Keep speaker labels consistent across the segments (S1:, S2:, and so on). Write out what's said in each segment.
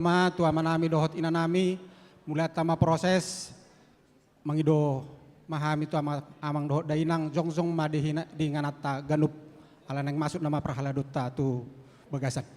S1: Tua manami dohot inanami mulai tama proses mangido mahami tu amang dohot dainang jongjong madihina di nganata ganup ala nang masuk nama prahaladutta tu bagasan.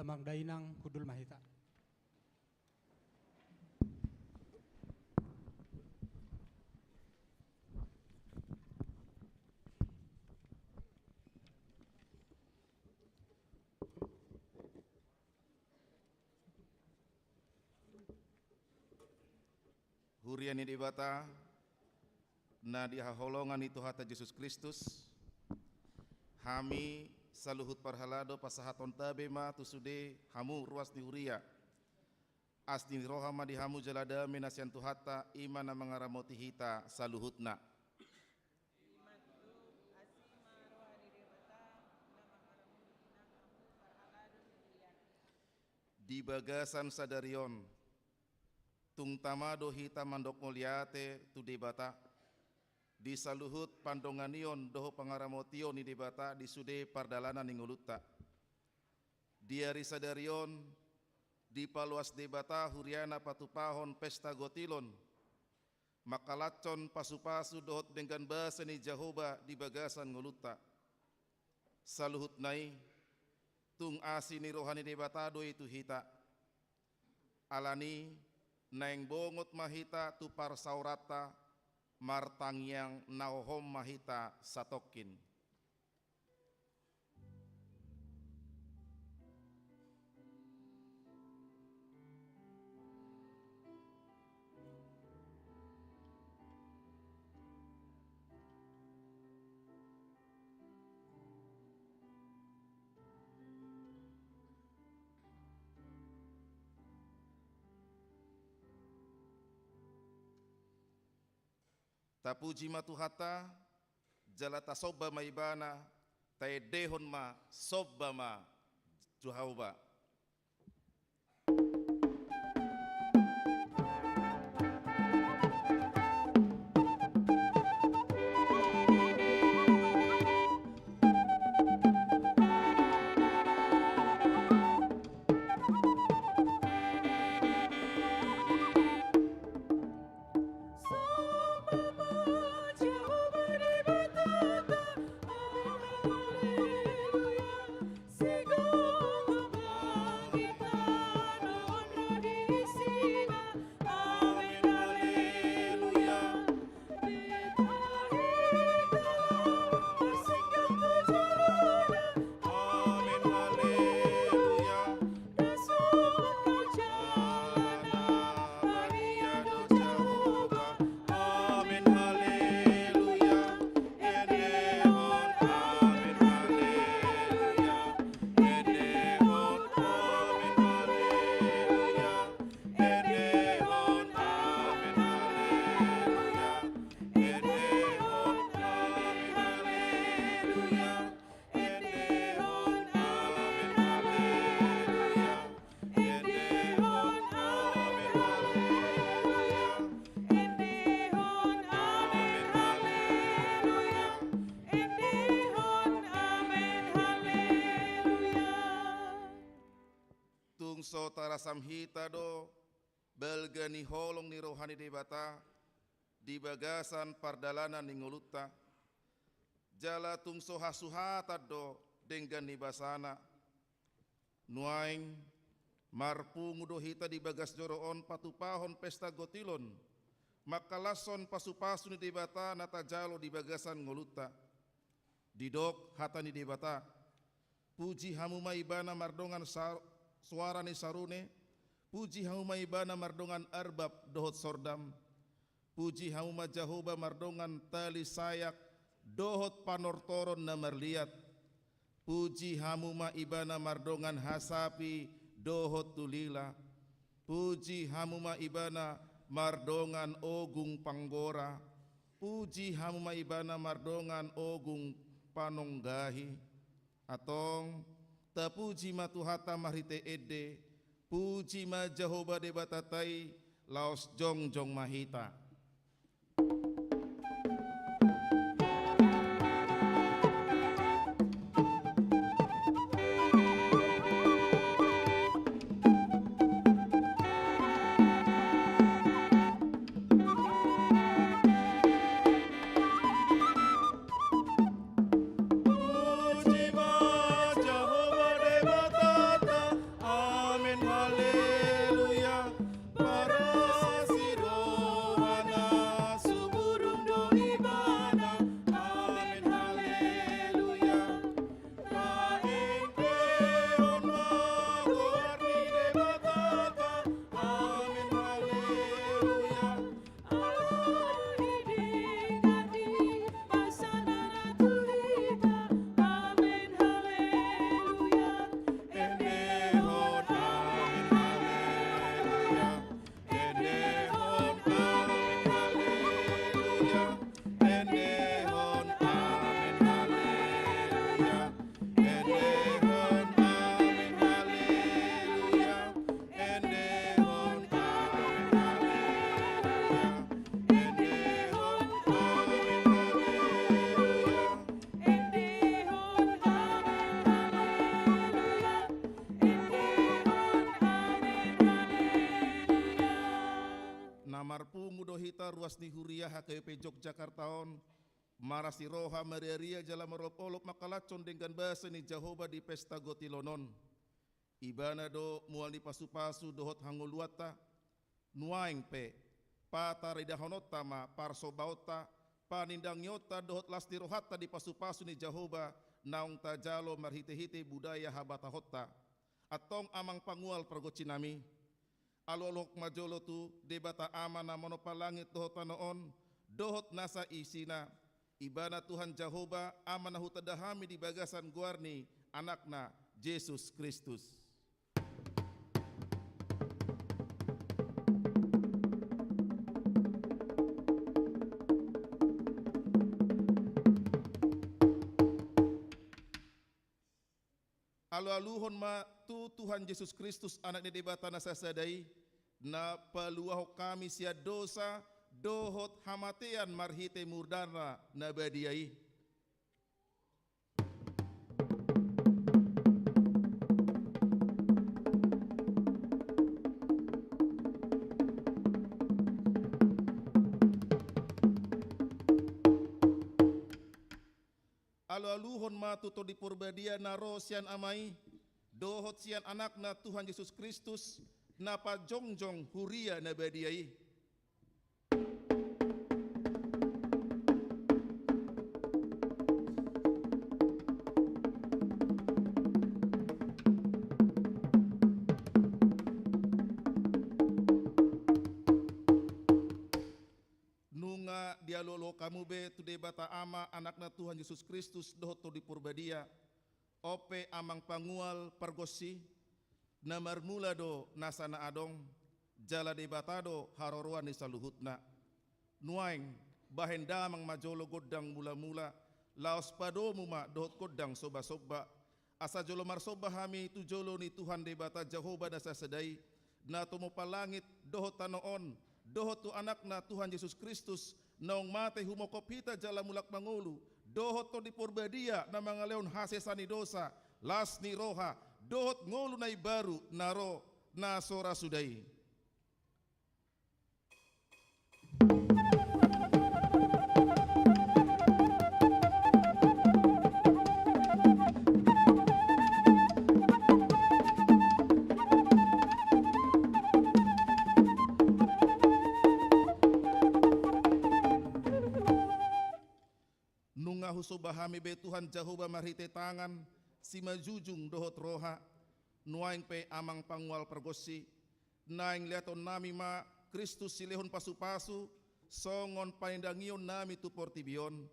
S1: Damang dainang hudul mahita.
S2: Huriani dibata na dihaholongan itu hata Yesus Kristus hami saluhut parhalado pasahaton tabema tusude hamu ruas di huria asni rohama di hamu jalada menasian tuhata imana mengaramoti hita saluhutna di bagasan sadarion tung tamado hita mandok mulyate tu debata di saluhut pandonganion doho pangaramotion ni debata di sude pardalanan ningulutta dia risadarion di paluas debata huriana patupahon pesta gotilon makalacon pasu-pasu dohot dengan bahasa ni Jehovah di bagasan ngulutta saluhut nai tung asini rohani debata do itu hita alani naeng bongot mahita tu parsaurata martangyang nauhom mahita satokin Tapuji matuhata, jalata sobba maibana, tae dehon ma sobba ma Jehovah. Tungso tarasamhita do belgani holong ni rohani debata di bagasan pardalanan ni nguluta jala tungso hasuhata do dengan ni basana nuaing marpungu do hita di bagas joroon patupahon pesta gotilon makalason pasupasu ni debata natajalo di bagasan nguluta didok hata ni debata puji hamuma ibana mardongan suara ni sarune, puji hauma ibana mardongan arbab dohot sordam, puji hauma Jehovah mardongan tali sayak dohot panortoron na marliat, puji hamuma ibana mardongan hasapi dohot tulila, puji hamuma ibana mardongan ogung panggora, puji hamuma ibana mardongan ogung panonggahi, atong tapuji matuhata marite ede, puji ma Jehovah debatatai, laos jong mahita. Marpungu dohita ruas ni huria HKP Yogyakartaon marasi roha mariaria jala meropolop makalacon dengan bahasa ni Jehovah di pesta gotilonon ibana do mual di pasu-pasu dohot hanguluata nuaing pe pataridahonota ma parsobaota panindang nyota dohot lasti rohata di pasu-pasu ni Jehovah naung tajalo marhite-hite budaya habata hota atong amang pangual pergocinami alolok majolo tu debata amana monopalangit dohot noon dohot nasa isina ibana Tuhan Jehovah amana hutadahami di bagasan guarni anakna Yesus Kristus. Alu-aluhon ma tu Tuhan Yesus Kristus anak ni debata nasasadai na paluaho kami sia dosa dohot hamatean marhite murdana na badiai. Alu-aluhon matuto di purbadia naro sian amai, dohot sian anak na Tuhan Yesus Kristus, na pajongjong huria na badiai. Dialolo kamu be tu debata ama anak na Tuhan Yesus Kristus dohoto di purbadia ope amang pangual pargosi na marmula do nasana adong jala debatado haroroan ni saluhutna nuaing bahenda amang majolo godang mula-mula laos padomu ma dohot godang soba-soba asa jolo marsoba hami tu jolo ni Tuhan debata Jehovah dasa sedai na tumo palangit dohot tanoon dohot tu anak na Tuhan Yesus Kristus naong mate humokop hita jala mulak mangulu dohot to di purbadia na mga leon hasesani dosa las ni roha dohot ngolu na ibaru naro na sora sudai. Husubahami be Tuhan Jehovah marhite tangan si majujung dohot roha nuaing pe amang pangwal pergosi naing liaton nami ma Kristus silehon pasu-pasu songon paindangion nami tu portibion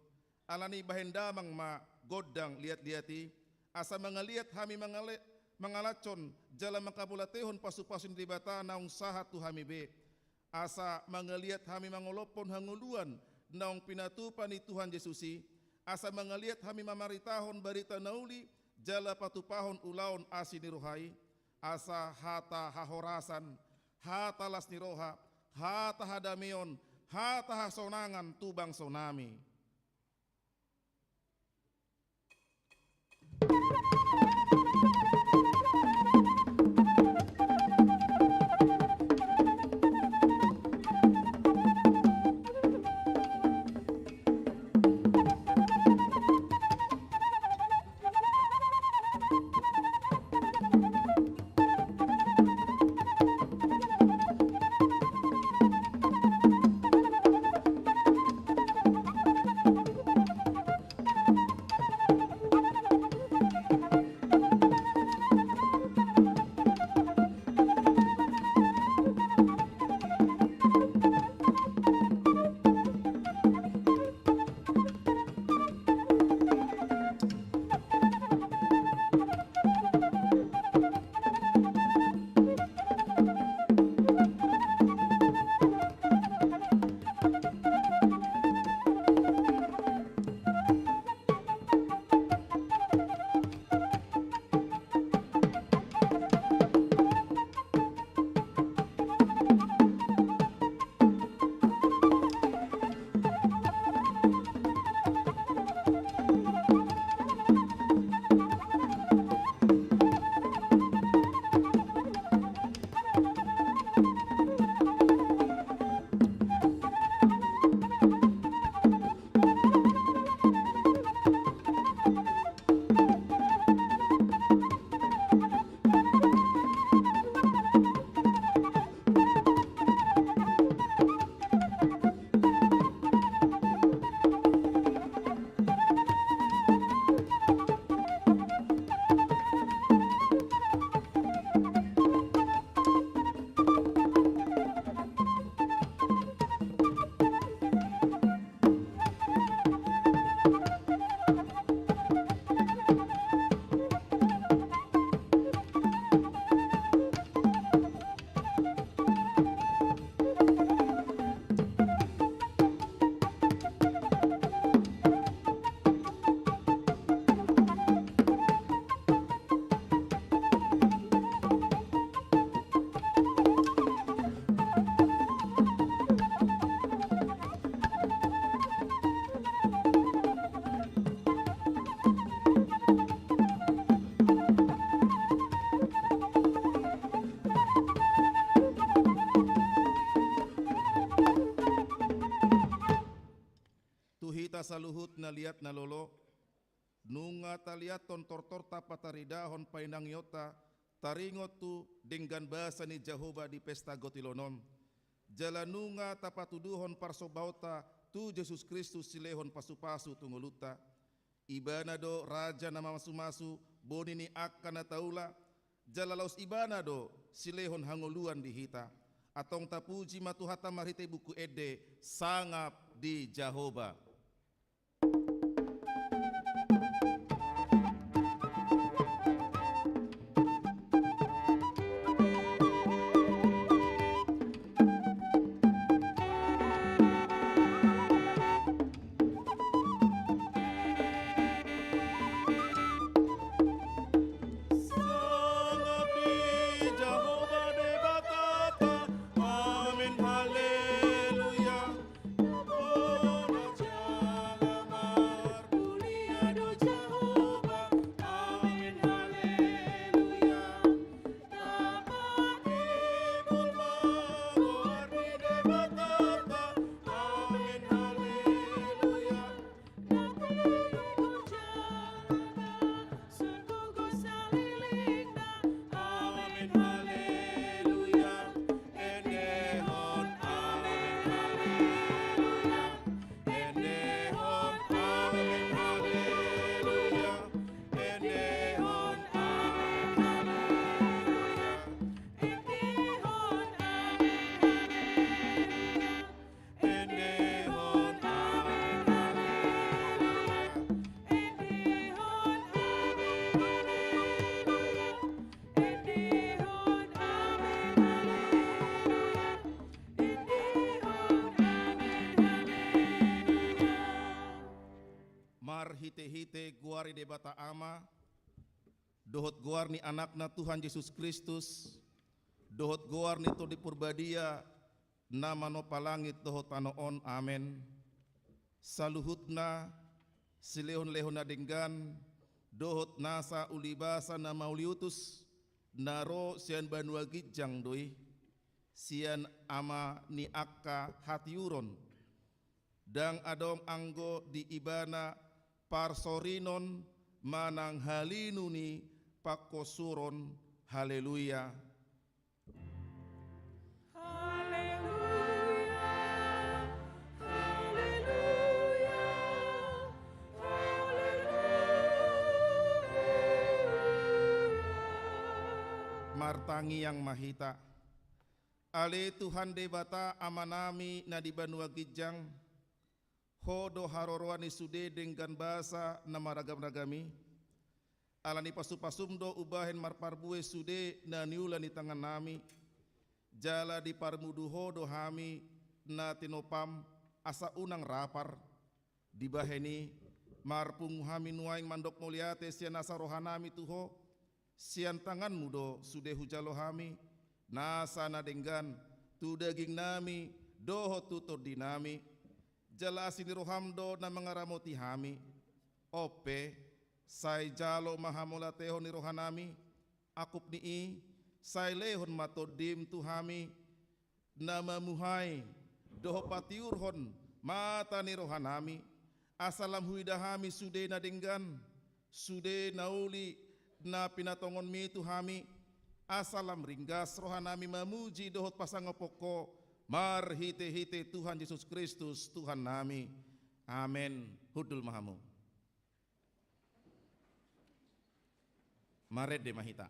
S2: alani bahendamang ma godang liat-liati asa mangaliat hami mangalacon jala makabulatehon pasu-pasu di bata naung sahat tu hami be asa mangaliat hami mangolopon hanguluan naung pinatupan ni Tuhan Yesusi asa mangaliat hami mamaritahon barita nauli jala patupahon ulaon asi nirohai asa hata hahorasan hata las niroha hata hadameon hata hasonangan tubang sonami. na liat na lolo, nunga taliat tontor-torta pataridahon painang yota, taringot tu dengan bahasa ni Jehovah di pesta gotilonom. Jalanunga tapatuduhon parsobauta tu Yesus Kristus silehon pasu-pasu tunguluta. Ibana do raja nama masu-masu boni ni akan taula. Jalalaus ibana do silehon hangoluan di hita. Atong tapuji matuhata marite buku ede sangap di Jehovah. Hite-hite guari debata ama, dohot guar ni anakna Tuhan Yesus Kristus, dohot guar ni to di purbadia, nama no palangit dohot anoon, amen. Saluhutna, silehon-lehon na denggan, dohot nasa ulibasa na mauliutus, naro sian banua gijang doi, sian ama ni akka hatiuron, dang adong anggo di ibana, parsorinon manang halinuni pakosuron, haleluya. Martangi yang mahita, ale Tuhan debata amanami na di banua gijang, hodo haroroani sude dengan bahasa nama ragam-ragami, alani pasu-pasumdo ubahen marparbue sude na niula ni tangan nami, jala di parmudu hodo hami na tinopam asa unang rapar, dibaheni marpung hami nuaing mandok muliate sian asa rohanami tuho, sian tangan mudo sude hujalo hami, nasa na denggan tu daging nami doho tutur dinami, jalasi ni rohamdo na mengaramoti hami, ope say jalo mahamulateho ni rohanami, akup nii say lehon matodim tu hami, na mamuhay doho patiurhon mata ni rohanami, asalam huidahami sude na denggan, sude nauli na pinatongon mi tu hami, asalam ringgas rohanami mamuji dohot pasangopoko, mar hite-hite Tuhan Yesus Kristus Tuhan nami, amen. Hudul mahamu maret de mahita.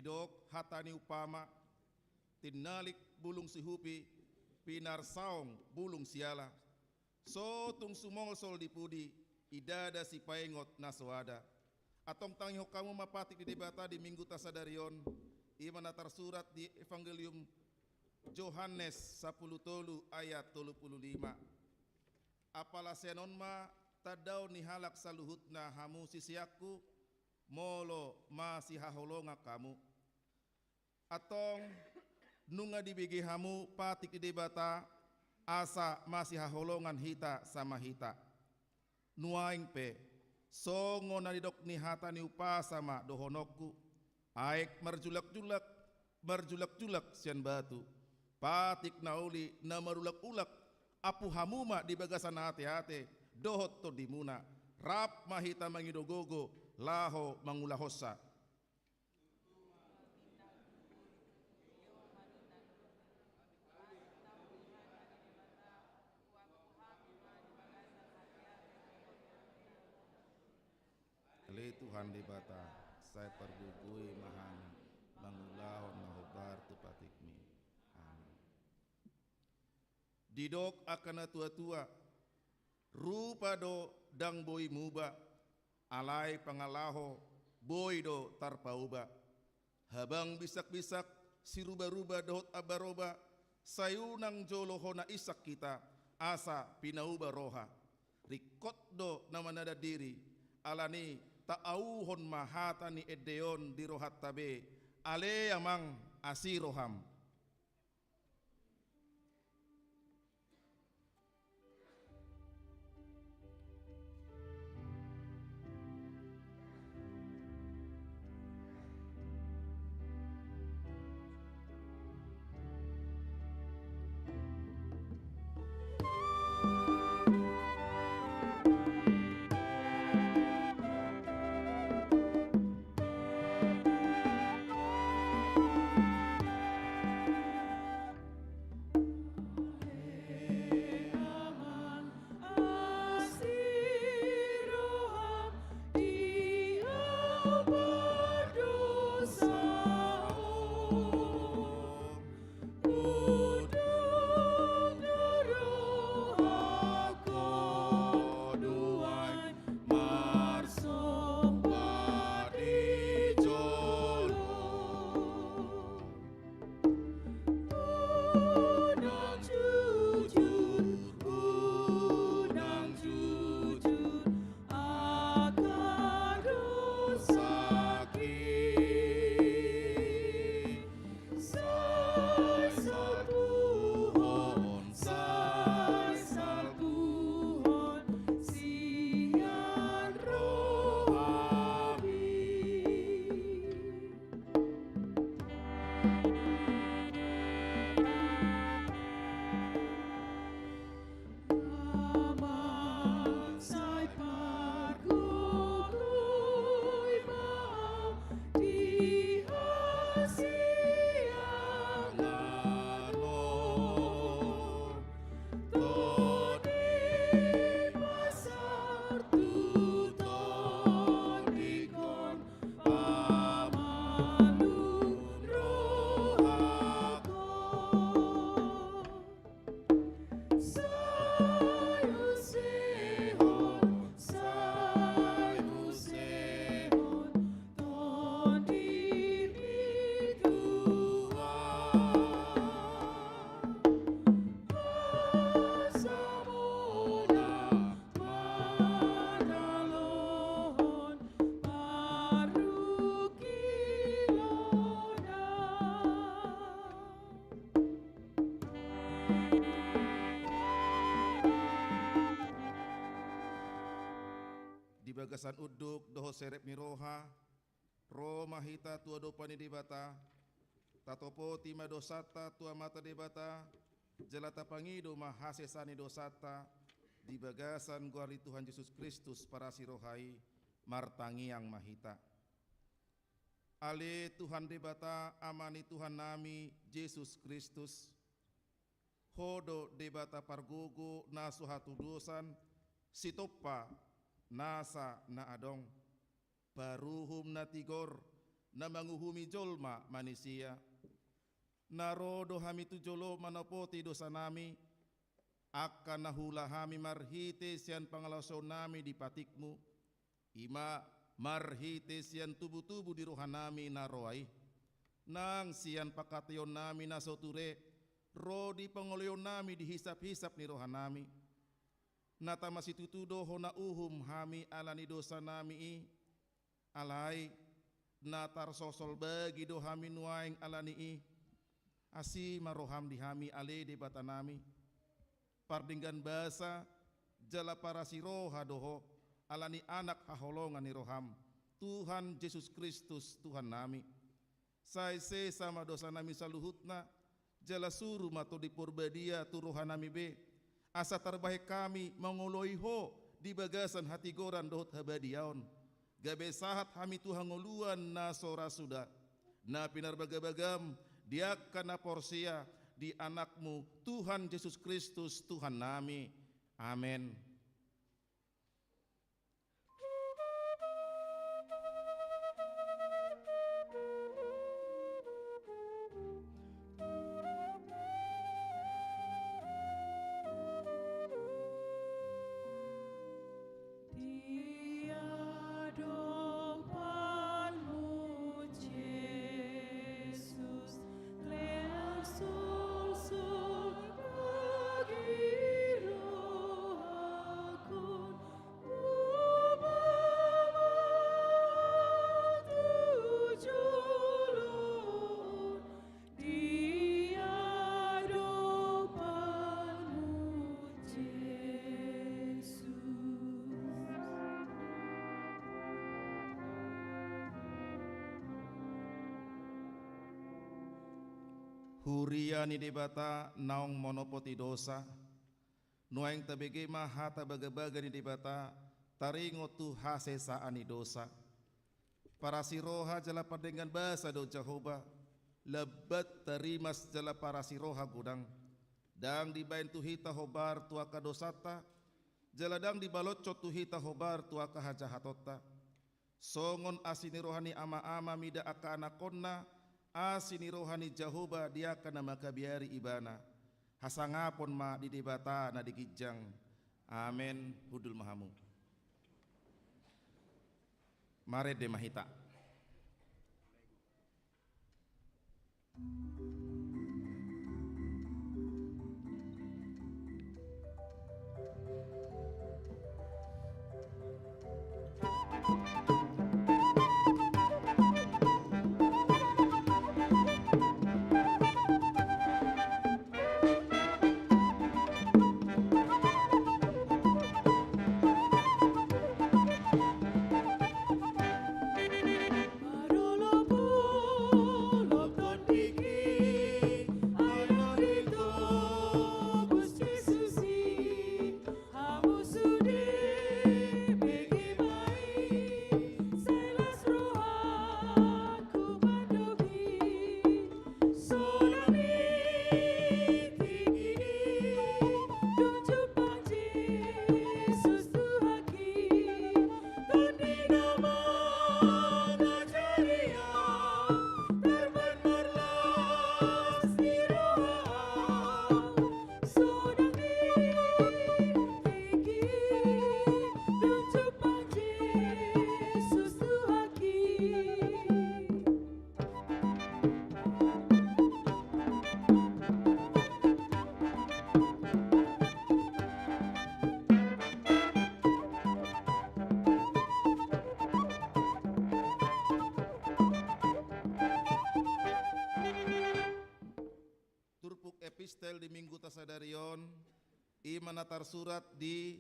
S2: didok hatani upama, tinalik bulung sihupi, pinar saong bulung siala. So tung sumongol sol dipudi, idada si paengot naswada. Atong tangyo kamu mapatik di debata di minggu tasadarion, imana tersurat di Evangelium Yohanes 10 ayat 35. Apalah senon ma tadau ni halak saluhutna hamu sisiaku, molo masih haholonga kamu. Atong nunga dibigi hamu patik di debata, asa masih haholongan hita sama hita. Nuaing pe, songo nadidok ni hata ni upa sama dohonokku, aik merjulak-julak sian batu, patik nauli na marulak-ulak, apu hamuma di bagasan hati-hati, dohot to dimuna, rap mahita mangidogogo, laho mangulahosa. Le Tuhan di bata, saya pergugui mahani, mangulahon mahobar tu patikmi. Amin. Didok akan tua-tua, rupa do dang boy muba, alai pangalaho, boy do tarpauba. Habang bisak-bisak, si ruba-ruba dohot abaroba, sayunang jolohona isak kita, asa pinauba roha. Rikot do namanada diri, alani ta'auhon mahata ni edeon di rohat tabe, ale amang asiroham. Bagasan uduk doho serep miroha, ro mahita tua dopani debata, tatopo tima dosata tua mata debata, jelata pangido mahasesani dosata, di bagasan guari Tuhan Yesus Kristus para sirohai, martangiang mahita. Ale Tuhan debata amani Tuhan nami Yesus Kristus, hodo debata pargogo nasuhatu dosan, sitopa nasa na adong, baruhum na tigor, na manguhumi jolma manusia. Narodo hami tu jolo manapoti dosa nami, akan nahula hami marhite sian pangalaso nami di patikmu, ima marhite sian tubuh-tubuh di rohan nami naroai, nang sian pakation nami nasoture, rodi pangolyon nami dihisap-hisap ni rohan nami, nata masitutudo hona uhum hami alani dosa nami i, alai natar sosol bagi do hami nuaing alani i, asi maroham di hami ale de batanami, pardinggan basa jala para siroha doho alani anak haholongan ni roham, Tuhan Yesus Kristus Tuhan nami, saise sama dosa nami saluhutna, jala suruh mato di purbadia turuhan nami be, asa terbaik kami mengoloiho di bagasan hati goran dohot habadiaon, gabe sahat hami Tuhan ngoluan nasora sudah, na pinar bagabagam dia kana porsia di anakmu Tuhan Yesus Kristus Tuhan nami. Amin. Huria ni debata naong monopoti dosa, nuaing tabege maha tabagabaga ni debata taringo tu hasesa ani dosa. Para siroha jala pandengan basa do Jehovah, lebat tarimas jala para siroha gudang, dang dibain tu hita hobar tuaka dosata, jala dang dibalocot tu hita hobar tuaka hajahatota. Songon asini rohani ama-ama mida aka anakonna, asini rohani Jehovah dia kana makabiari ibana, hasangapon ma di debata na digijang. Amen. Hudul mahamu. Mare de mahita. Epistel di Minggu Tasadarion, imanatar surat di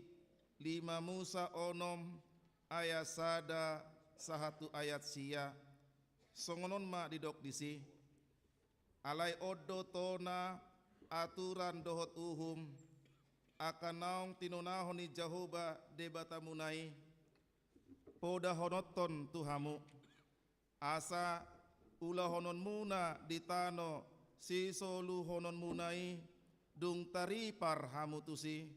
S2: 5 Musa onom ayat sada sahatu ayat sia, songonon ma didok disi, alai odo tona aturan dohot uhum, akan naong tinonahon ni Jehovah debata munai, poda honoton tuhamu, asa ula honon muna ditano, si solu honon munai dung taripar hamutusi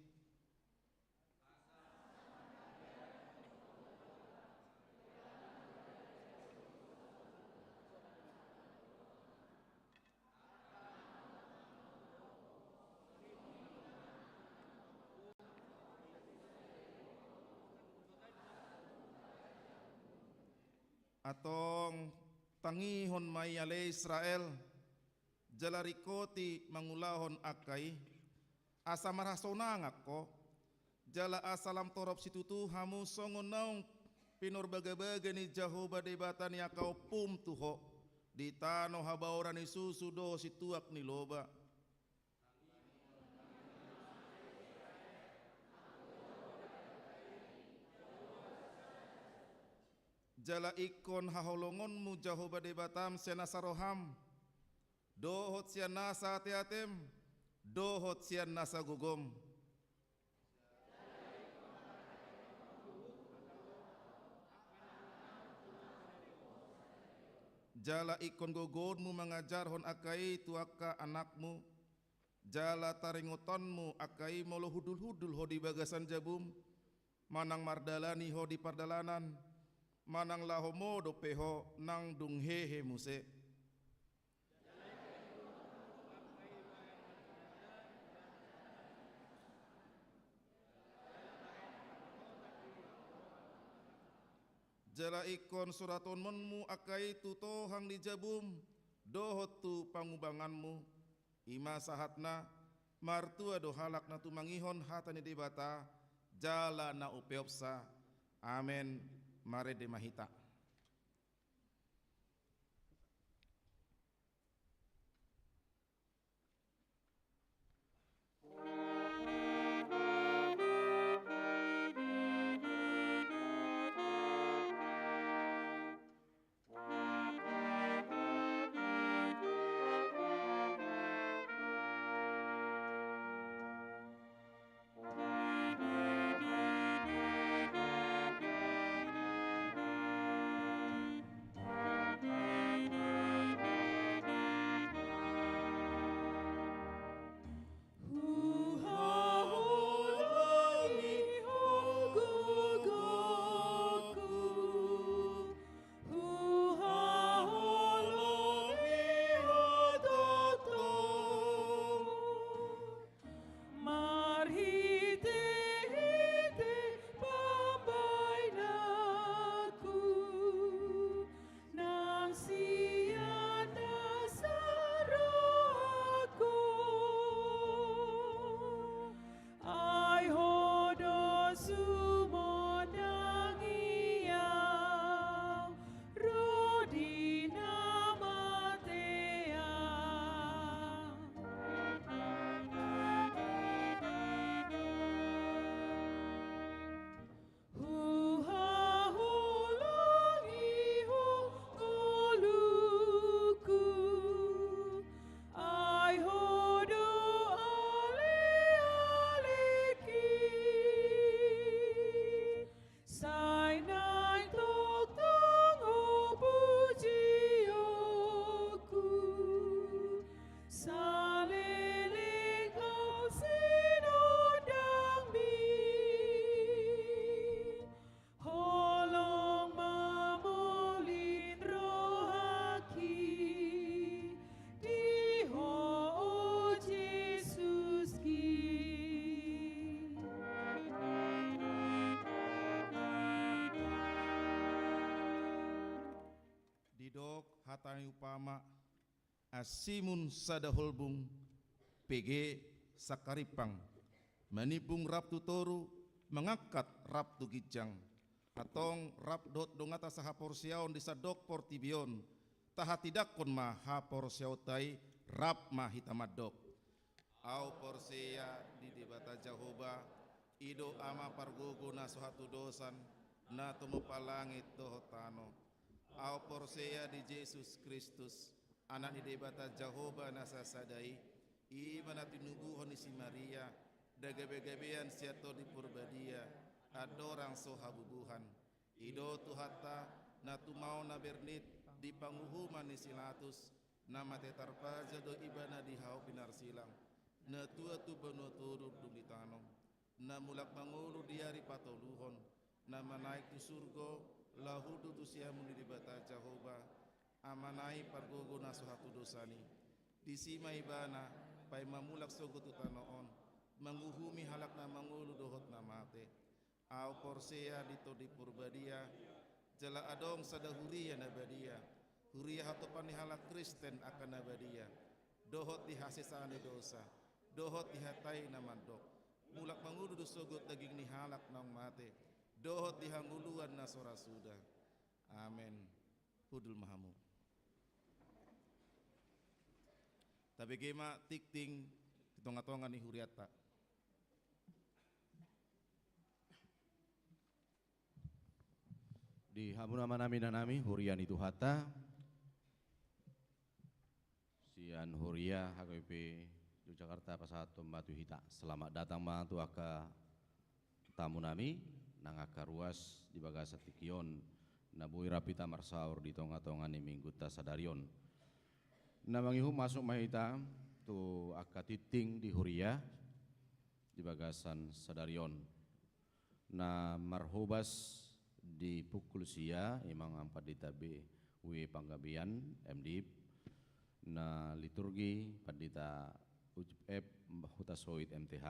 S2: atong tangihon mayale Israel jalarikoti mangulahon akai asa marasonangak ko jala asalam torop situtu hamu songon naung pinor baga-baga ni Jehovah debatan ya kau pum tuho di tano habauran ni susu do situak ni loba jala ikon haholongonmu Jehovah debatam senasaroham dohot sian nasa teatem dohot sian nasa gugom jala ikon gogonmu mengajar hon akai tuaka anakmu jala taringotonmu akai molo hudul-hudul ho di bagasan jabum manang mardalani ho di pardalanan manang lahomo do peho nang dunghehe muse jala ikon suraton monmu akai tuto hang di jabum dohot tu pangubanganmu ima sahatna martua do halak na tu mangihon hatani debata jala na upeopsa amen mare de mahita hatani upama asimun sadaholbung PG sakaripang manipung rap tutoru mengangkat rap tu gijang atong rap dot dongata sahaporsiaon di sadok portibion tahatidakon ma haporsiautai rap ma hitamadok au porsia di debata Jehovah ido ama pargogo na suhatu dosan na tumupalangit dohotano au porsia di Yesus Kristus anak di debata Jehovah nasa sadai i manati nubuhon si Maria dagabe-gabean siato di purbadia adorang sohabubuhan ido tuhata na tumau na bernit di panguhuman ni silatus nama tetarpaja do ibana di hau pinarsilang na tua tu benoturu dumitanom na mulak mangulu di hari patoluhon na manaik tu surgo lahudu tu siamun di debata Jehovah amanai pargogo na suhatu dosani disima ibana pai mamulak sogo tu tanoon manguhumi halak na mangulu dohot na mate au porsea dito di purbadia Jala adong sada huria nabadia. Huria hatopan halak Kristen akan nabadia. Dohot dihasisani dosa. Dohot dihatai namandok. Mulak mangudu sogot daging ni halak nang mate. Dohot dihanguluan nasora sudah. Amin. Hudul mahamu. Tapi gema tikting tonga-tonga ni huriata.
S3: Di hamuna nami na nami hurian itu hata sian huria HKBP Yogyakarta Pasahatom Batu Hita. Selamat datang mantu aka tamu nami nang aka ruas di bagasa tikion nabui rapita marsaur di tonga-tonga ni minggu tasadarion. Namangihu masuk mahita tu aka titing di huria di bagasan sadarion. Na marhubas di pukul sia imang ampat di tabi wi panggabian MDIP na liturgi padita UJF Huta Soit MTH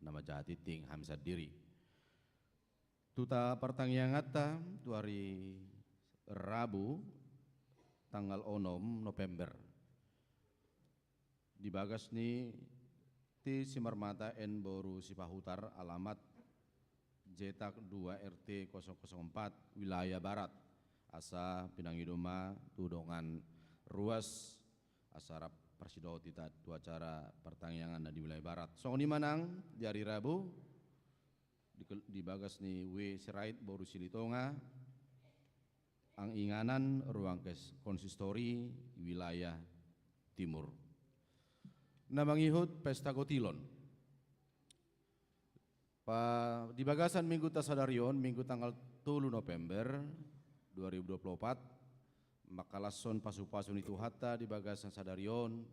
S3: nama jati ting hamsat diri tuta pertanggiangata tu hari Rabu tanggal 6 November di bagas ni ti Simarmata N Boru Sipahutar alamat Jetak 2 RT 004 wilayah Barat asa Pinangidoma tudongan ruas asara persido tita tu acara pertangyangan di wilayah Barat. So ni manang di hari Rabu di bagas ni W Sirait Boru Silitonga ang inganan ruang konsistori wilayah Timur. Namangihut pesta gotilon. Di bagasan Minggu Tasadarion, Minggu tanggal 3 November 2024, makalason pasu-pasun itu hata di bagasan Sadarion,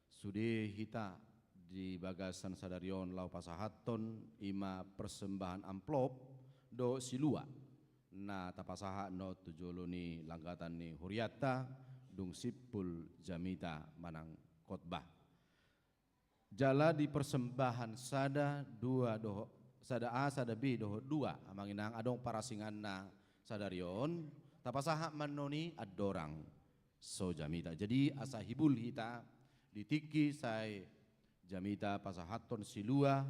S3: sudi hita di bagasan Sadarion lau pasahaton ima persembahan amplop do silua. Na tapasaha no tujolo ni langgatan ni huriata dung sipul jamita manang khotbah. Jala di persembahan sada dua doho sada A sada B doho dua amanginang adong parasingan na sadarion tapasaha manoni adorang so jamita. Jadi asa hibul hita ditiki say jamita pasahaton silua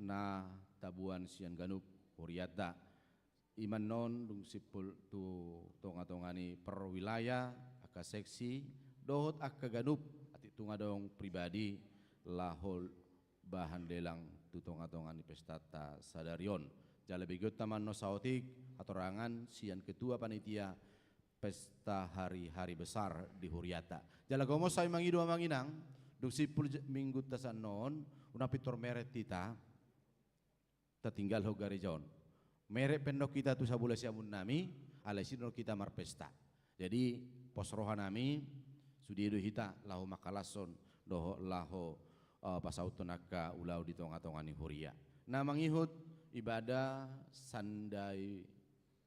S3: na tabuan sian ganup huriata iman non dung sipul tu tonga-tongani per wilayah aka seksi dohot aka ganup ati tungadong pribadi lahol bahan delang tutonga-tonga ni pestata sadarion. Jala begitu taman no sautik atorangan sian ketua panitia pesta hari-hari besar di Huriata. Jala gomo say mangido manginang duk sipul minggu tasan non una pitor meret tita tatinggal ho garijon. Meret pendok kita tu sabula siamun nami alaisin no kita marpesta. Jadi posroha nami sudi do hita lahu makalason doho laho pasauton aka ulau di tonga-tonga ni huria. Na mangihut ibadah sandai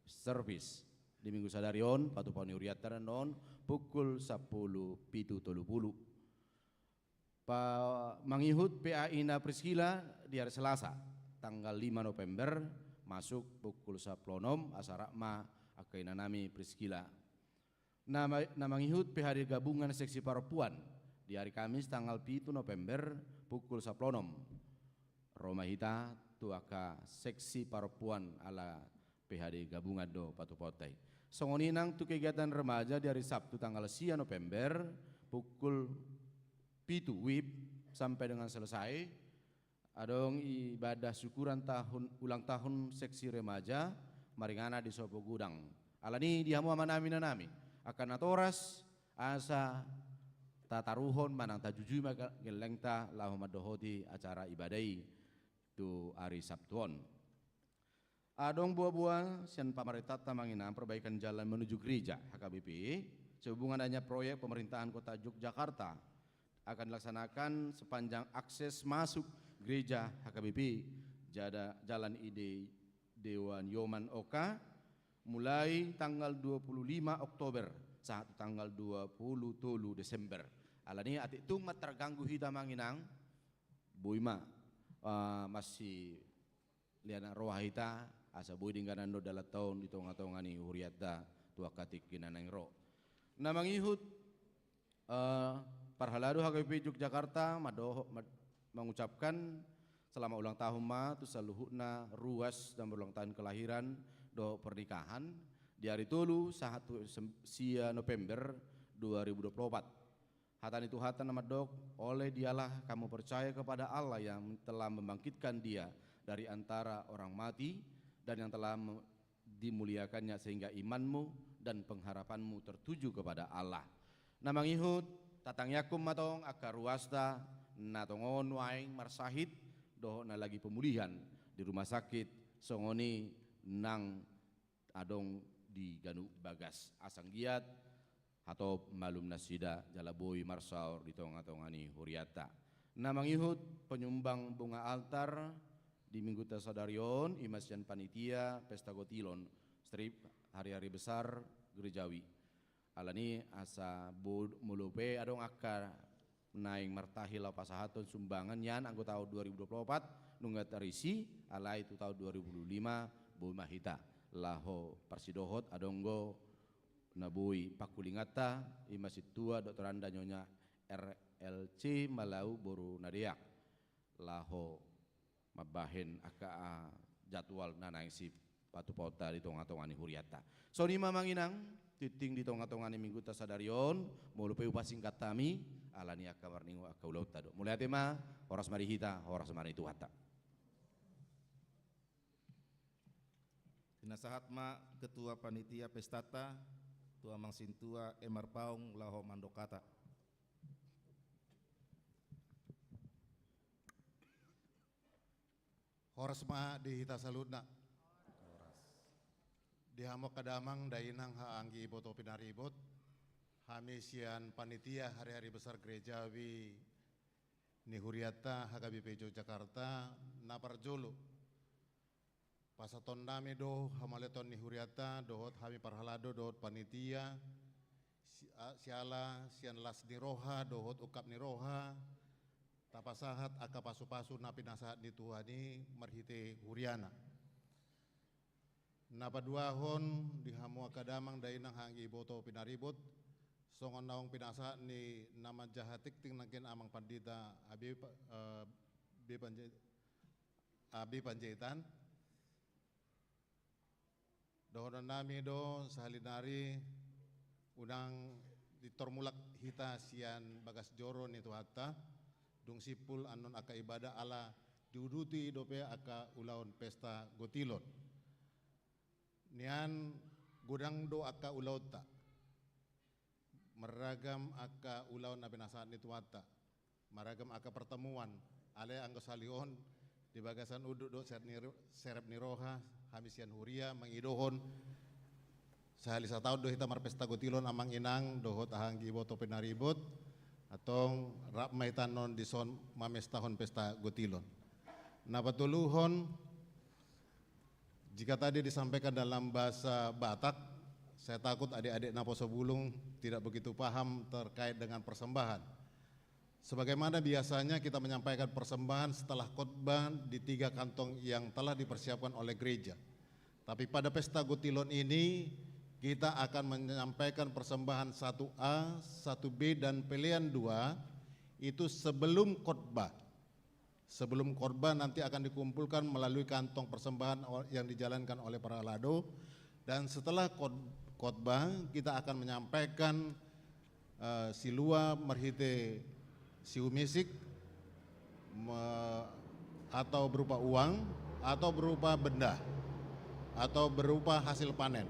S3: service di Minggu Sadarion patu pauni huriata non pukul 10.30 mangihut PAI na Priskila di hari Selasa tanggal 5 November masuk pukul 10 asara ma akaina nami Priskila. Na mangihut PHD gabungan seksi perempuan di hari Kamis tanggal 7 November pukul 10 Roma hita tuaka seksi perempuan ala PHD gabungan do patupotai. Songoninang tu kegiatan remaja di hari Sabtu tanggal 9 November pukul 7 WIB sampai dengan selesai. Adong ibadah syukuran ulang tahun seksi remaja maringana di Sopo Gudang. Alani dihamu amanami nanami akan atoras asa tataruhon manang tajujui gelengta lahu madohoti acara ibadai tu hari Sabtuon. Adong buah-buah sian pamarentah tamanginang perbaikan jalan menuju gereja HKBP sehubungan adanya proyek pemerintahan Kota Yogyakarta akan dilaksanakan sepanjang akses masuk gereja HKBP Jalan Ide Dewan Yoman Oka mulai tanggal 25 Oktober saat tanggal 20 Desember. Alani atik tumat terganggu hita manginang buima masih liana roh hita asa boy dingganan do dalat taon di tonga-tongani huriata tua katik kinanang ro. Na mangihut parhalado HKBP Yogyakarta mengucapkan selama ulang tahun tu saluhutna ruas dan berulang tahun kelahiran do pernikahan di hari tulu 1 November 2024. Hatan itu hatan nama dok, oleh dialah kamu percaya kepada Allah yang telah membangkitkan dia dari antara orang mati dan yang telah dimuliakannya sehingga imanmu dan pengharapanmu tertuju kepada Allah. Namang ihut tatang yakum matong akar ruasta natongon waing marsahid doh na lagi pemulihan di rumah sakit songoni nang adong di Ganu Bagas asang giat atau malum nasida jalaboy marsaur di tonga-tongani huriata. Namang ihut penyumbang bunga altar di Minggu Tasadarion Imasian Panitia Pesta Gotilon strip hari-hari besar gerejawi. Alani asa mulupe adong akar naing martahil pasahaton sumbangan yan anggo tahun 2024 nunggat tarisi ala itu tahun 2025 Bumahita laho parsidohot adonggo nabui pakulingata imasit tua Dr. Anda nyonya RLC Malau Boru Nadeak laho mabahen aka jadwal nanang si patu pota di tonga-tongani huriata. So ni mamanginang titing di tonga-tongani Minggu Tasadarion mulupe upasingkat tami alani aka marningo aka ulau tado. Mulai tema horas marihita horas marituhata.
S2: Dinasahatma Ketua Panitia Pestata Tua Mangsintua Emar Paung Laho Mandokata.
S4: Horas ma di hita saludna. Di hamok kadamang dainang haanggi iboto pinaribot. Hamisian panitia hari-hari besar gerejawi ni huriata HKBP Yogyakarta naparjolo. Pasaton nami do hamaleton ni huriata dohot hami parhalado dohot panitia siala sian las ni roha dohot ukap ni roha tapasahat aka pasu-pasu napi nasahat ni Tuhani marhite huriana. Napaduahon di hamu akadamang dainang hanggi boto pinaribot songon naong pinasa ni nama jahatik ting nangkin amang pandita Abi Panjaitan dohonan nami do sahalinari unang ditormulak hita sian bagas joro ni tuhata dung sipul anon aka ibadah ala diuduti dope aka ulaun pesta gotilon nian gudang do aka ulauta meragam aka ulaun na binasaan ni tuhata meragam aka pertemuan ale anggo salion di bagasan uduk do serep ni roha hamisian huria mangidohon sehali satahun do hita marpesta gotilon amang inang dohot ahanggi boto penaribot atong rap maitanon di son mamestahon pesta gotilon. Napatuluhon jika tadi disampaikan dalam bahasa Batak, saya takut adik-adik Naposo Bulung tidak begitu paham terkait dengan persembahan. Sebagaimana biasanya kita menyampaikan persembahan setelah khotbah di 3 kantong yang telah dipersiapkan oleh gereja. Tapi pada pesta gotilon ini kita akan menyampaikan persembahan 1A, 1B dan pilihan 2 itu sebelum khotbah. Sebelum khotbah nanti akan dikumpulkan melalui kantong persembahan yang dijalankan oleh para lado dan setelah khotbah kita akan menyampaikan silua merhite siu misik atau berupa uang atau berupa benda atau berupa hasil panen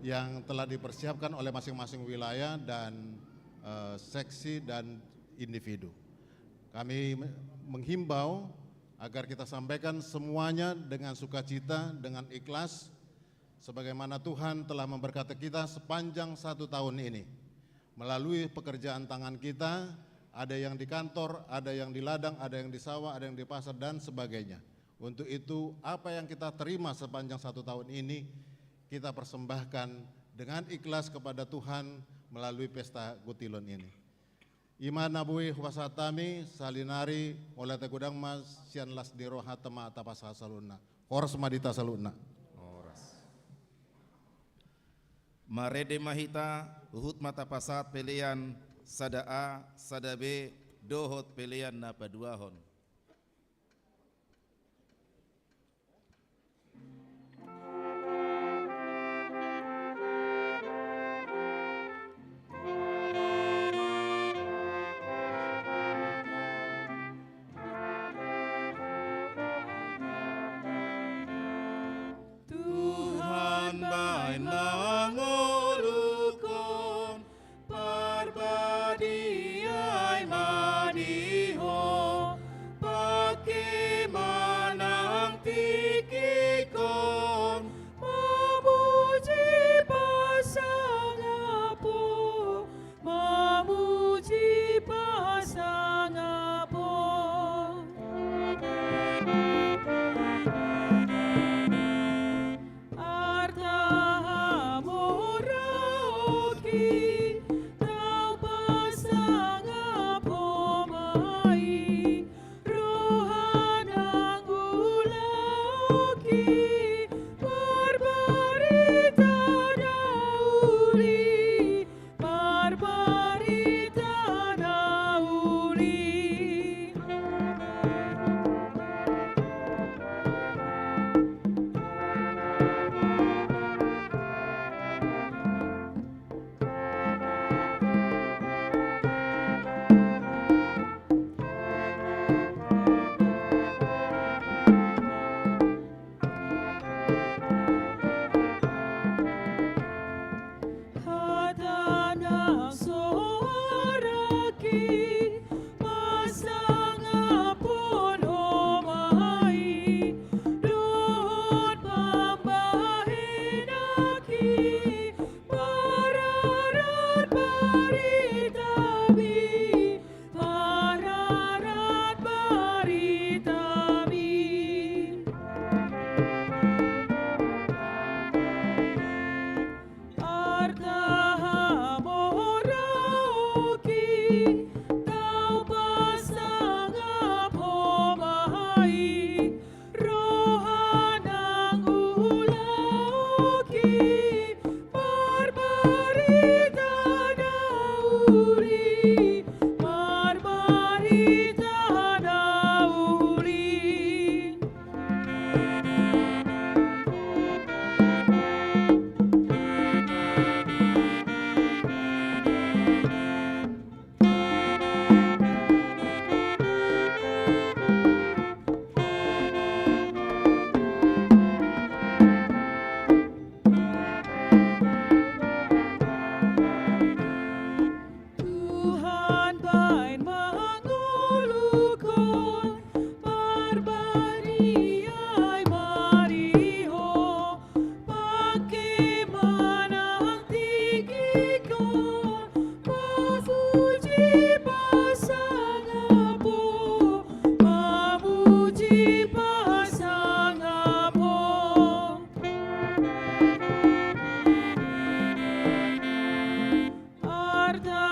S4: yang telah dipersiapkan oleh masing-masing wilayah dan seksi dan individu. Kami menghimbau agar kita sampaikan semuanya dengan sukacita, dengan ikhlas, sebagaimana Tuhan telah memberkati kita sepanjang 1 tahun ini. Melalui pekerjaan tangan kita, ada yang di kantor, ada yang di ladang, ada yang di sawah, ada yang di pasar dan sebagainya. Untuk itu apa yang kita terima sepanjang 1 tahun ini kita persembahkan dengan ikhlas kepada Tuhan melalui pesta gotilon ini. Iman nabui wasatami salinari oleh tegudang mas sian las diro hatama tapas hasaluna. Oras madita saluna.
S2: Marede mahita uhut mata pasat pelian sada A, sada B, dohot pelian na paduahon. Tuhan bain mangolukon parbadi ay madiho pake manang tikikon
S5: Mamuji pasangapo, mamuji pasangapo. Arta moraoki, tau pasangapo mai, rohanang ulaoki, barbarita nauli, barbarita nauli. Hadanang soraki, pasangapon homai, dohot pambahinaki, pararat baritabi, pararat baritabi. Arta moraoki, tau pasangapo mai, rohanang ulaoki, barbarita nauli, barbarita nauli. Tuhan bain mangolukon, barbari ay mariho, pake manang tigikon, mamuji pasangapo, mamuji pasangapo. Arta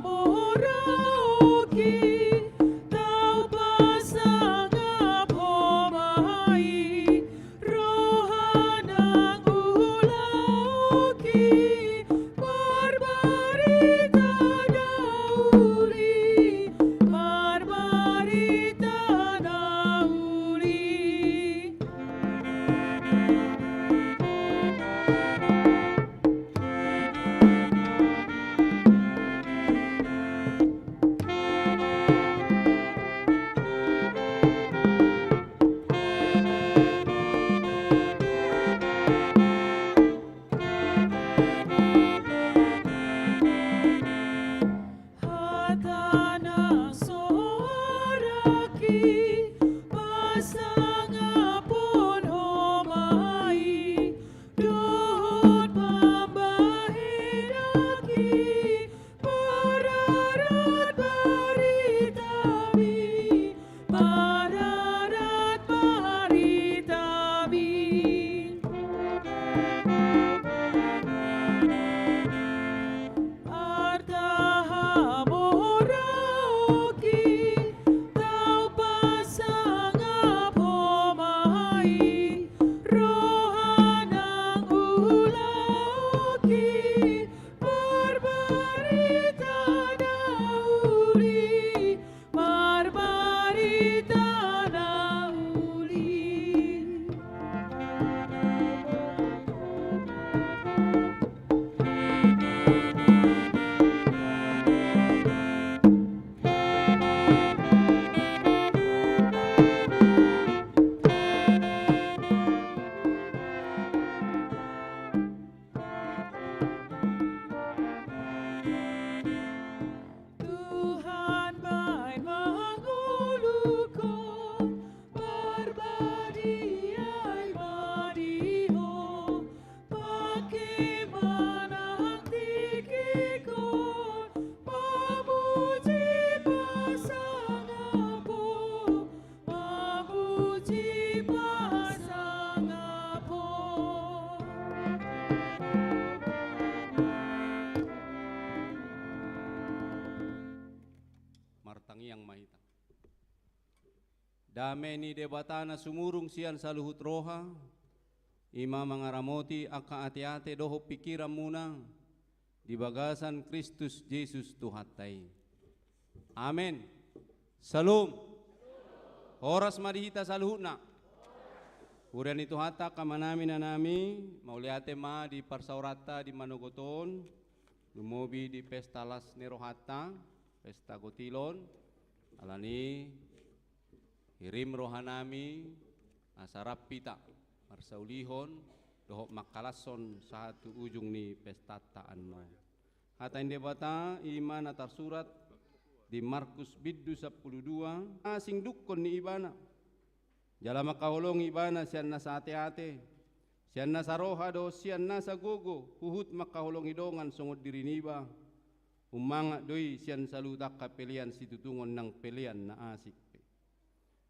S5: moraoki, tau pasangapo mai, rohanang ulaoki, barbarita
S6: Dame ni debatana sumurung sian saluhut roha. Ima mangaramoti aka ate-ate doho pikiran muna. Di bagasan Kristus Yesus Tuhatai. Amin. Salum. Horas marihita saluhutna. Urian itu hata kamanami nanami. Mauliate ma di parsaurata di Manogoton. Lumobi di pesta las nerohata. Pesta gotilon. Alani. Hirim rohanami. Asarap pita. Marsaulihon. Dohok makalason satu ujung ni pestataan mo. Hata inde bata iman atar surat di Markus biddu 12 asing dukon ni ibana. Jala makahulong ibana siyan na sa ate-ate. Siyan na sa roha do siyan na sa gogo. Huhut makahulong idongan sungod diriniba. Umanga doy siyan saludak kapilian situtungon ng pilian na asik.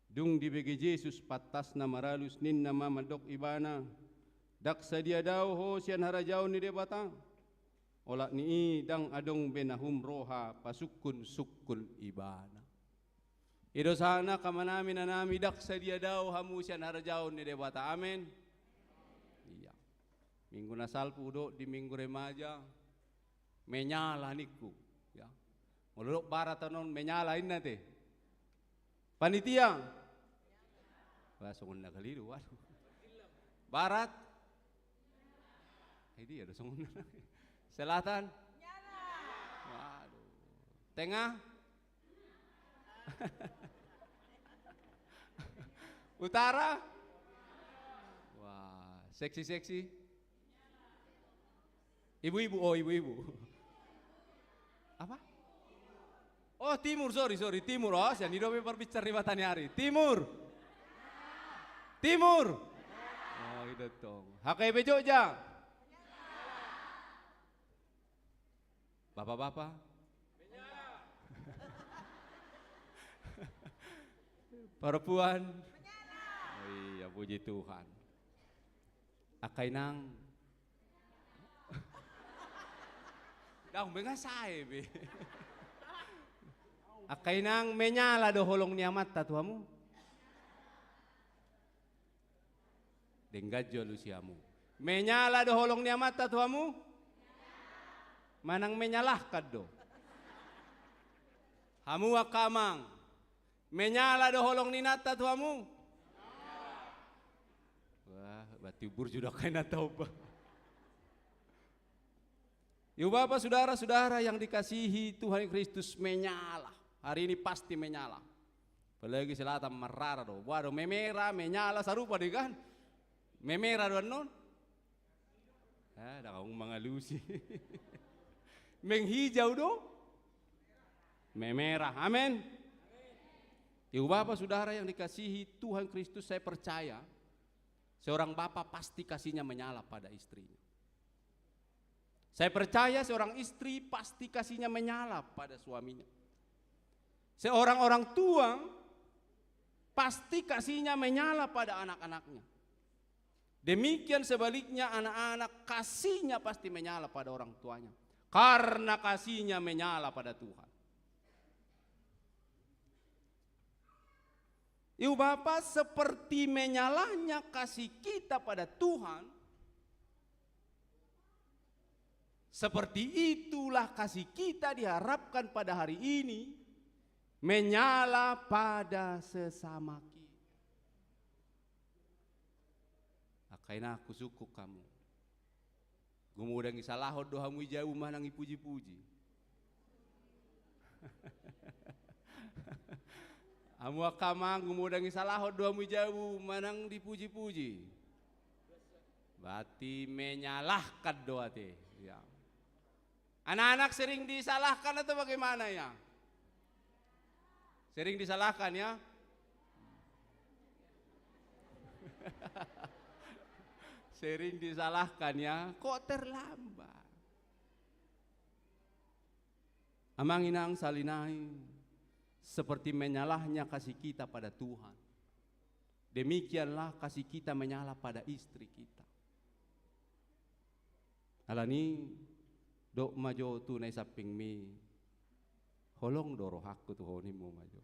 S6: Dung dibagi Jesus patas na maralus nin na mamadok ibana. Dak sadia daw ho siyan harajaw ni debata. Ola ni idang adong benahum roha pasukun sukun ibana. Ido sana kamanami na nami dak sadia daw hamu siyan harajaw ni debata. Amen. Iya. Minggu nasal pudo di minggu remaja menyala niku. Ya. Muluk baratanon menyala inate. Panitia. Langsung na kaliru. Barat. Ini ada sungguh. Selatan. Waduh. Tengah. Utara. Wah, seksi-seksi. Ibu-ibu, oh ibu-ibu. Apa? Oh timur, sorry, timur. Oh, siya nido may parbicar ni Batani Hari. Timur. Timur. Oh, itu tong. Hakai bejo ja. Bapak-bapak. Perempuan. Oh iya, puji Tuhan. Akai nang. Daung bengasai be. Akai nang menyala do holong niamat tatuamu. Denggajo lusiamu. Menyala do holong niamat tatuamu. Manang menyalahkan do. Hamu akamang. Menyala do holong ninata tuamu. Wah, bati ubur sudah kena tauba. Ibu bapak saudara-saudara yang dikasihi Tuhan Kristus menyala. Hari ini pasti menyala. Apalagi selatan merara do. Waduh memera menyala sarupa deh kan. Memera do non. Dah kau mengalusi. Menghijau do. Memerah. Amin. Ibu bapak saudara yang dikasihi Tuhan Kristus, saya percaya seorang bapak pasti kasihnya menyala pada istrinya. Saya percaya seorang istri pasti kasihnya menyala pada suaminya. Seorang orang tua pasti kasihnya menyala pada anak-anaknya. Demikian sebaliknya anak-anak kasihnya pasti menyala pada orang tuanya. Karena kasihnya menyala pada Tuhan. Ibu bapak, seperti menyalanya kasih kita pada Tuhan, seperti itulah kasih kita diharapkan pada hari ini menyala pada sesama kita. Akaina aku suku kamu. Gumudang isalahod dohamu jauh manang ipuji-puji. Amu akamang gumudang isalahod dohamu jauh manang dipuji-puji. Berarti menyalahkan doa teh. Ya. Anak-anak sering disalahkan atau bagaimana ya? Sering disalahkan ya? Sering disalahkan ya, kok terlambat. Amang inang salinai, seperti menyalahnya kasih kita pada Tuhan. Demikianlah kasih kita menyala pada istri kita. Alani, dok majo tunai saping mi, holong doro hakku tuh honi mo majo.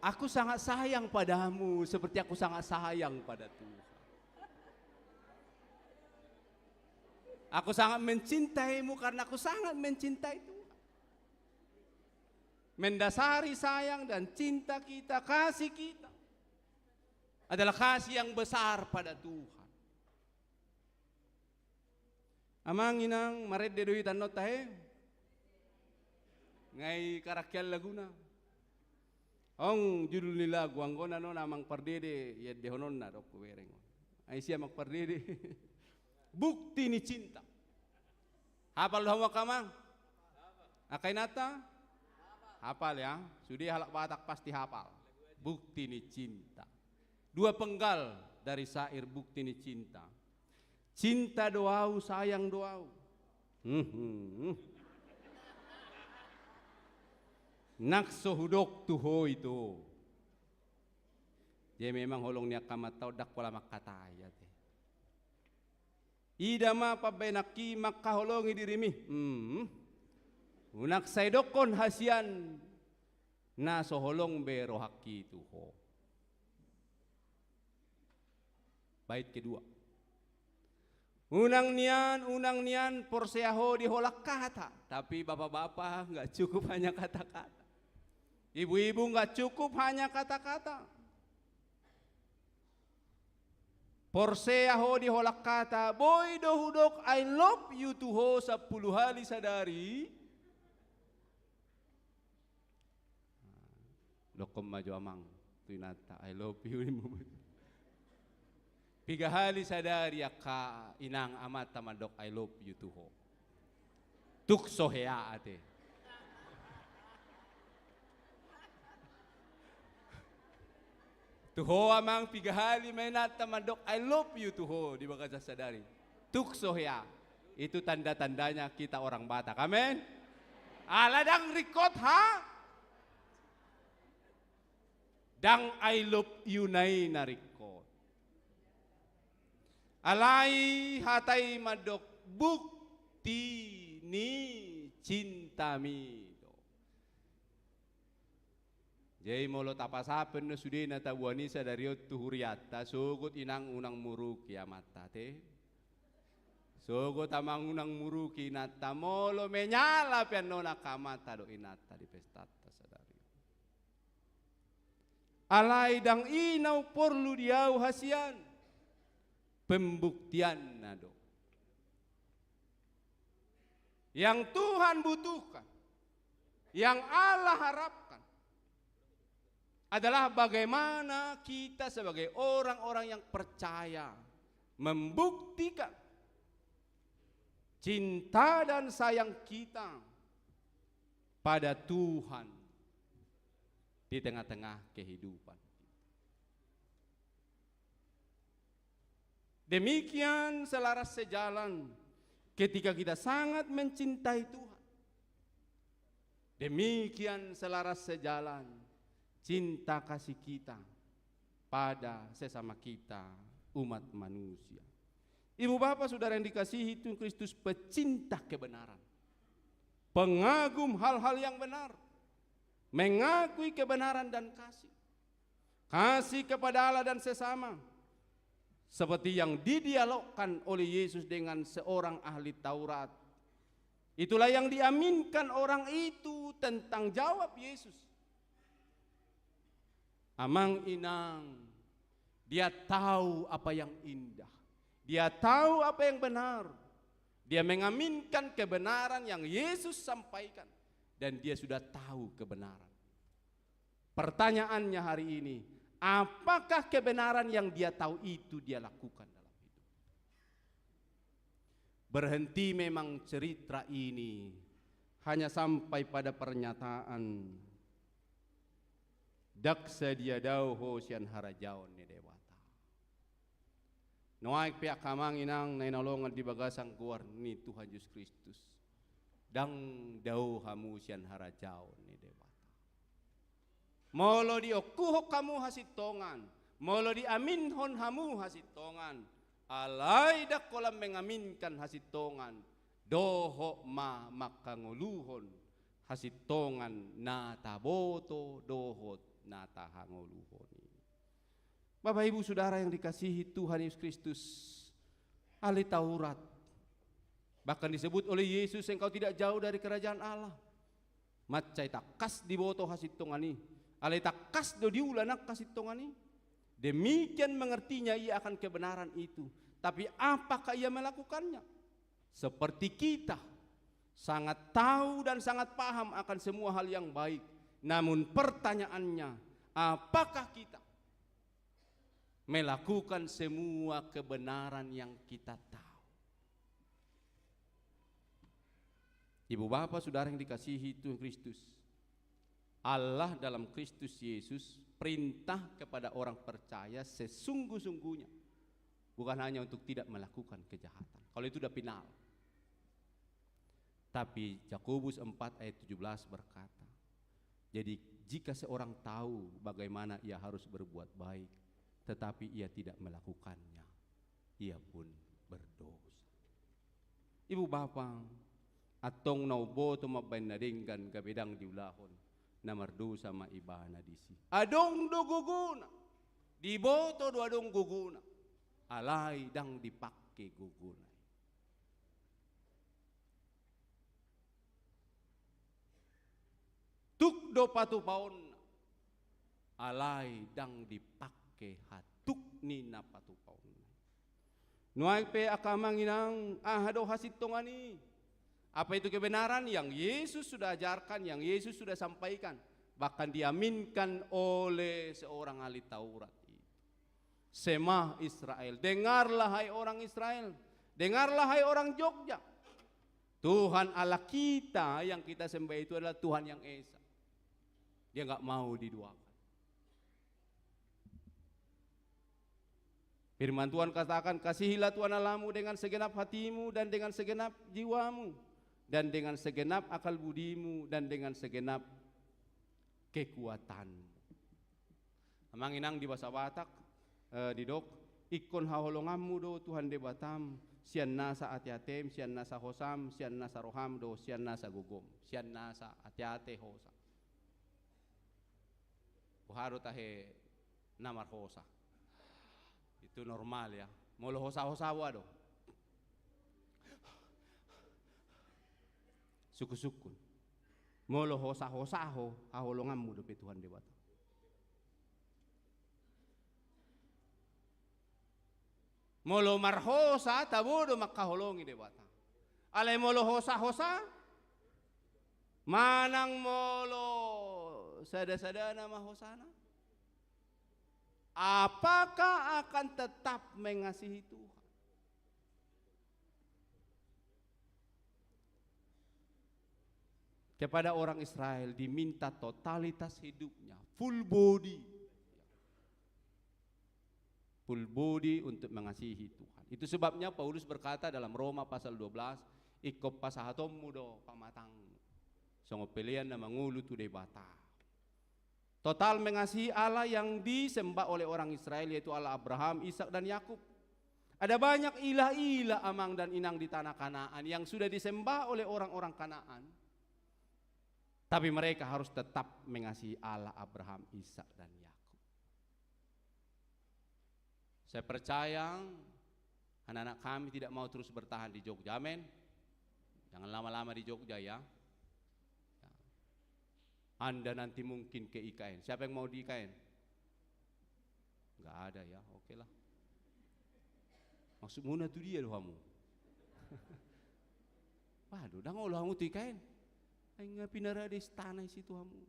S6: Aku sangat sayang padamu seperti aku sangat sayang pada Tuhan. Aku sangat mencintaimu karena aku sangat mencintai Tuhan. Mendasari sayang dan cinta kita, kasih kita adalah kasih yang besar pada Tuhan. Amang inang maret de doi tanno tahe. Ngai karakyal laguna. Ong judul nila guanggon ano namang pardede ya dehonon na dok kuwereng. Ay siya magpardede. Bukti ni cinta. Hafal hawa kamang? Akay nata? Hafal ya. Sudi halak batak pasti hafal. Bukti ni cinta. Dua penggal dari syair bukti ni cinta. Cinta doau, sayang doau. Nakso hudok tuho itu. Jadi memang holong niya kamatau dak wala makataya te. Ida ma pabenaki makaholongi dirimi. Unak saidokon hasian na soholong bero haki tuho. Bait kedua. Unang nian porseaho diholak kata. Tapi bapak-bapak nggak cukup hanya kata-kata. Ibu-ibu nggak cukup hanya kata-kata. Porseaho diholak kata. Boy dohudok I love you tuho 10 hari sadari. Lokom maju amang. Tuinata I love you. 3 hari sadari ka inang amat tamadok I love you tuho. Tuk sohea ate. Tuho amang 3 hari mainat tamadok I love you tuho di bagas sadari. Tuk sohea. Itu tanda-tandanya kita orang Batak. Amin. Aladang rikot ha? Dang I love you nai narikot. Alai hatai madok bukti ni cinta mi. Jadi molo tapasapen no sudi na tabuani sa dariot tuhuriata sugut inang unang muru kiamat tate. Sugut amang unang muru kinata molo menyala piano nakamata do inata di pestata sa dario. Alai dang inaw porlu diau hasian. Pembuktian nado. Yang Tuhan butuhkan, yang Allah harapkan adalah bagaimana kita sebagai orang-orang yang percaya membuktikan cinta dan sayang kita pada Tuhan di tengah-tengah kehidupan. Demikian selaras sejalan ketika kita sangat mencintai Tuhan. Demikian selaras sejalan cinta kasih kita pada sesama kita umat manusia. Ibu bapak saudara yang dikasihi Tuhan Kristus, pecinta kebenaran, pengagum hal-hal yang benar, mengakui kebenaran dan kasih kepada Allah dan sesama. Seperti yang didialogkan oleh Yesus dengan seorang ahli Taurat. Itulah yang diaminkan orang itu tentang jawab Yesus. Amang inang, dia tahu apa yang indah. Dia tahu apa yang benar. Dia mengaminkan kebenaran yang Yesus sampaikan. Dan dia sudah tahu kebenaran. Pertanyaannya hari ini, apakah kebenaran yang dia tahu itu dia lakukan dalam hidup? Berhenti memang cerita ini hanya sampai pada pernyataan dak sedia dauho sian harajaon ni dewata. Noaik pihak kamang inang na inolongan di bagasang kuar ni Tuhan Yesus Kristus. Dang dau hamu sian harajaon ni dewata. Molo di okuhok kamu hasitongan, molo di aminhon hamu hasitongan, alay dak kolam mengaminkan hasitongan, doho ma makanguluhon hasitongan na taboto dohot natahangoluhoni. Bapak Ibu Saudara yang dikasihi Tuhan Yesus Kristus, ahli Taurat, bahkan disebut oleh Yesus, engkau tidak jauh dari kerajaan Allah. Macai takas di boto hasitongani, alai takas do diulanak kasitongani. Demikian mengertinya ia akan kebenaran itu. Tapi apakah ia melakukannya? Seperti kita, sangat tahu dan sangat paham akan semua hal yang baik. Namun pertanyaannya, apakah kita melakukan semua kebenaran yang kita tahu? Ibu bapak saudara yang dikasihi Tuhan Kristus, Allah dalam Kristus Yesus perintah kepada orang percaya sesungguh-sungguhnya, bukan hanya untuk tidak melakukan kejahatan. Kalau itu udah final. Tapi Yakobus 4 ayat 17 berkata, jadi jika seorang tahu bagaimana ia harus berbuat baik, tetapi ia tidak melakukannya, ia pun berdosa. Ibu bapak, atong nauboto mabainadinggan kabedang diulahon, namardu sama ibana disi. Adong do guguna, diboto do adong guguna, alay dang dipakai guguna. Tuk do patupaon, alay dang dipakai hatuk ni na patupaon. Nuay pe akamanginang ahado hasitongani. Apa itu kebenaran yang Yesus sudah ajarkan, yang Yesus sudah sampaikan, bahkan diaminkan oleh seorang ahli Taurat itu. Semah Israel, dengarlah hai orang Israel, dengarlah hai orang Jogja. Tuhan Allah kita yang kita sembah itu adalah Tuhan yang Esa. Dia nggak mau diduakan. Firman Tuhan katakan, kasihilah Tuhan Allahmu dengan segenap hatimu dan dengan segenap jiwamu dan dengan segenap akal budimu dan dengan segenap kekuatanmu. Amang inang di bahasa Batak, di dok, ikon haholongammu do Tuhan de batam, sian nasa atiatem, sian nasa hosam, sian nasa roham do, sian nasa gugom, sian nasa atiate hosa. Buharo tahe namar hosa. Itu normal ya. Molo hosa-hosawa do. Suku-sukun. Molo hosa-hosaho haholongammu do pe Tuhan de batam. Molo marhosa tabudo makaholongi de bata. Alay molo hosa-hosa manang molo sada-sada nama hosana. Apakah akan tetap mengasihi Tuhan? Kepada orang Israel diminta totalitas hidupnya, full body. Full body untuk mengasihi Tuhan. Itu sebabnya Paulus berkata dalam Roma pasal 12, ikop pasahatommu do pamatang. Songo pilihan na mangulu tu de bata. Total mengasihi Allah yang disembah oleh orang Israel, yaitu Allah Abraham, Ishak dan Yakub. Ada banyak ilah-ilah amang dan inang di tanah Kanaan yang sudah disembah oleh orang-orang Kanaan. Tapi mereka harus tetap mengasihi Allah Abraham, Ishak dan Yakub. Saya percaya anak-anak kami tidak mau terus bertahan di Jogja, amin. Jangan lama-lama di Jogja ya. Anda nanti mungkin ke IKN. Siapa yang mau di IKN? Enggak ada ya, oke lah. Maksud muna tu dia dohamu. Waduh, dah ngolah kamu tu IKN. Ay nga pinara di istana situ hamu.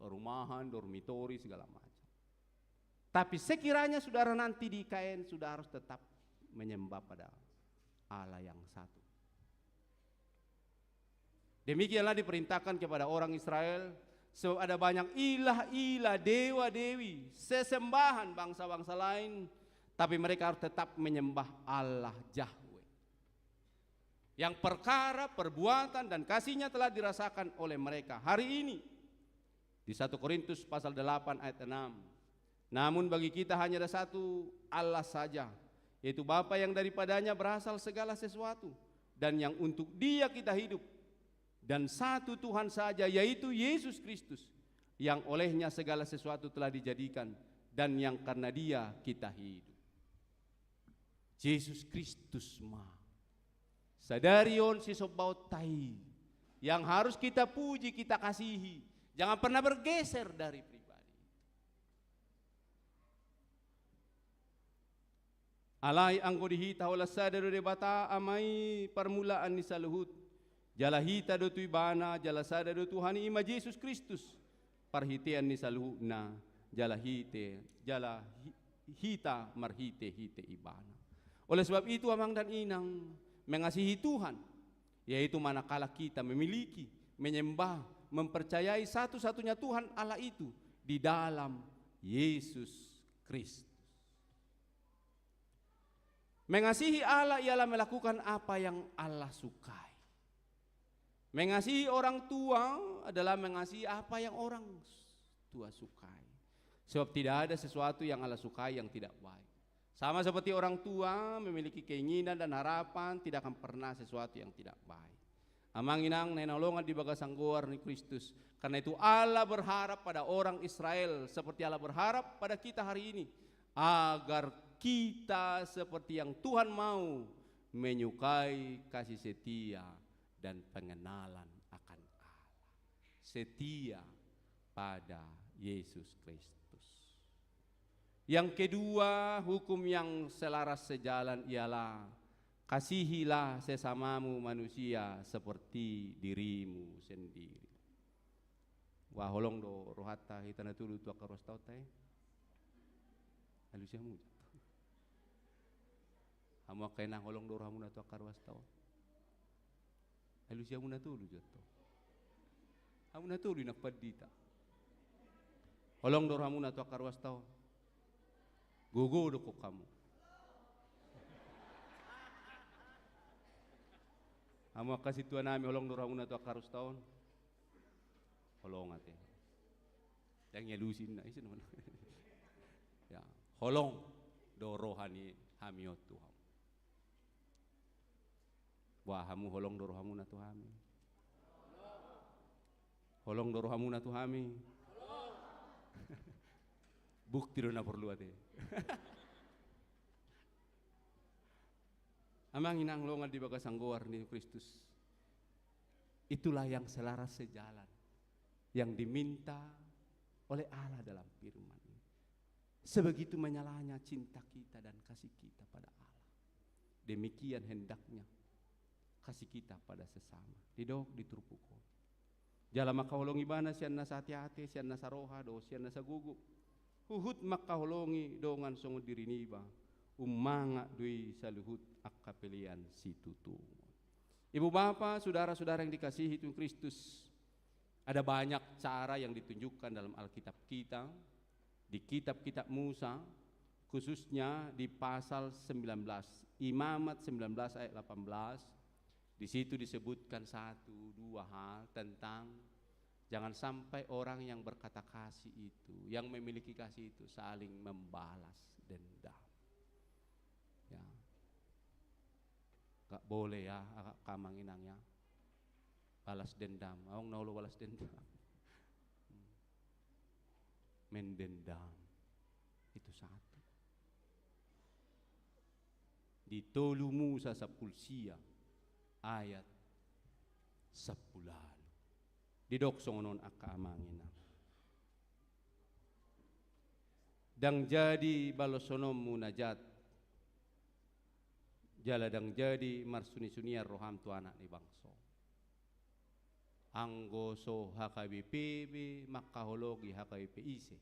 S6: Rumahan, dormitori segala macam. Tapi sekiranya saudara nanti di IKN, sudah harus tetap menyembah pada Allah yang satu. Demikianlah diperintahkan kepada orang Israel, sebab ada banyak ilah-ilah, dewa-dewi, sesembahan bangsa-bangsa lain, tapi mereka harus tetap menyembah Allah Yahweh. Yang perkara, perbuatan dan kasihnya telah dirasakan oleh mereka hari ini. Di 1 Korintus pasal 8 ayat 6. Namun bagi kita hanya ada satu Allah saja, yaitu Bapa yang daripadanya berasal segala sesuatu, dan yang untuk Dia kita hidup. Dan satu Tuhan saja, yaitu Yesus Kristus, yang olehnya segala sesuatu telah dijadikan, dan yang karena Dia kita hidup. Yesus Kristus Sadarion si sobautai, yang harus kita puji, kita kasihi. Jangan pernah bergeser dari pribadi. Alai anggo dihita olah sadaro de bata amai permulaan ni saluhut. Jala hita do tuibana, jala sadaro Tuhan ima Yesus Kristus. Parhitean ni saluhut na, jala hita marhite hite ibana. Oleh sebab itu amang dan inang mengasihi Tuhan, yaitu manakala kita memiliki, menyembah, mempercayai satu-satunya Tuhan Allah itu di dalam Yesus Kristus. Mengasihi Allah ialah melakukan apa yang Allah sukai. Mengasihi orang tua adalah mengasihi apa yang orang tua sukai. Sebab tidak ada sesuatu yang Allah sukai yang tidak baik. Sama seperti orang tua memiliki keinginan dan harapan, tidak akan pernah sesuatu yang tidak baik. Amang inang nenolongan di bagasang goar ni Kristus. Karena itu Allah berharap pada orang Israel seperti Allah berharap pada kita hari ini, agar kita seperti yang Tuhan mau, menyukai kasih setia dan pengenalan akan Allah. Setia pada Yesus Kristus. Yang kedua, hukum yang selaras sejalan ialah kasihilah sesamamu manusia seperti dirimu sendiri. Wah holong do rohata hitana tulu tu akaros tau tay. Halusiamu. Hamu kena holong do ramu na tu akaros tau. Halusiamu na tulu jatuh. Hamu na tulu nak padita. Holong do ramu na tu akaros tau. Gugu do ko kamu. Hamu kasih tuan nami holong do ramu na tu akaros tau. Holong ate. Yang nyalusin na isin naman. Ya, holong do rohani hamiot Tuhan. Wah, hamu holong do rohamu na Tuhami. Holong do rohamu na Tuhami. Bukti do na perlu ate. Amang inang longan di bagasang goar ni Kristus. Itulah yang selaras sejalan yang diminta oleh Allah dalam firman ini. Sebegitu menyalahnya cinta kita dan kasih kita pada Allah. Demikian hendaknya kasih kita pada sesama. Didok diturpuko. Jala makaholongi bana sian nasa hati-hati, sian nasa roha do, sian nasa gugu. Huhut makaholongi dongan songo diriniba. Umanga dui saluhut akapelian si tutu. Ibu bapak, saudara-saudara yang dikasihi Tuhan Kristus. Ada banyak cara yang ditunjukkan dalam Alkitab kita, di kitab-kitab Musa, khususnya di pasal 19, Imamat 19 ayat 18, di situ disebutkan satu dua hal tentang jangan sampai orang yang berkata kasih itu, yang memiliki kasih itu saling membalas dendam. Ya, gak boleh ya, kamang inangnya. Balas dendam, awang naulo balas dendam. Mendendam itu satu. Ditolu Musa sapulsia ayat 10. Didoksong non akaamangina. Dang jadi balosonom munajat. Jala dang jadi marsuni-sunia roham tu anak ni bangso. Anggo so HKBP makahologi HKBP ise.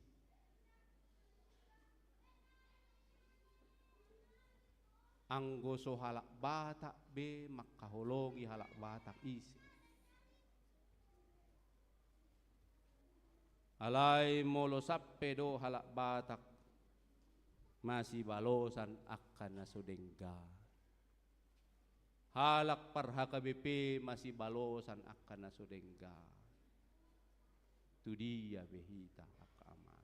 S6: Anggo so halak batak be makahologi halak batak ise. Alai molo sappe do halak batak masih balosan akan nasodengga. Halak par HKBP masih balosan akan nasodengga. Tu dia behita akaman.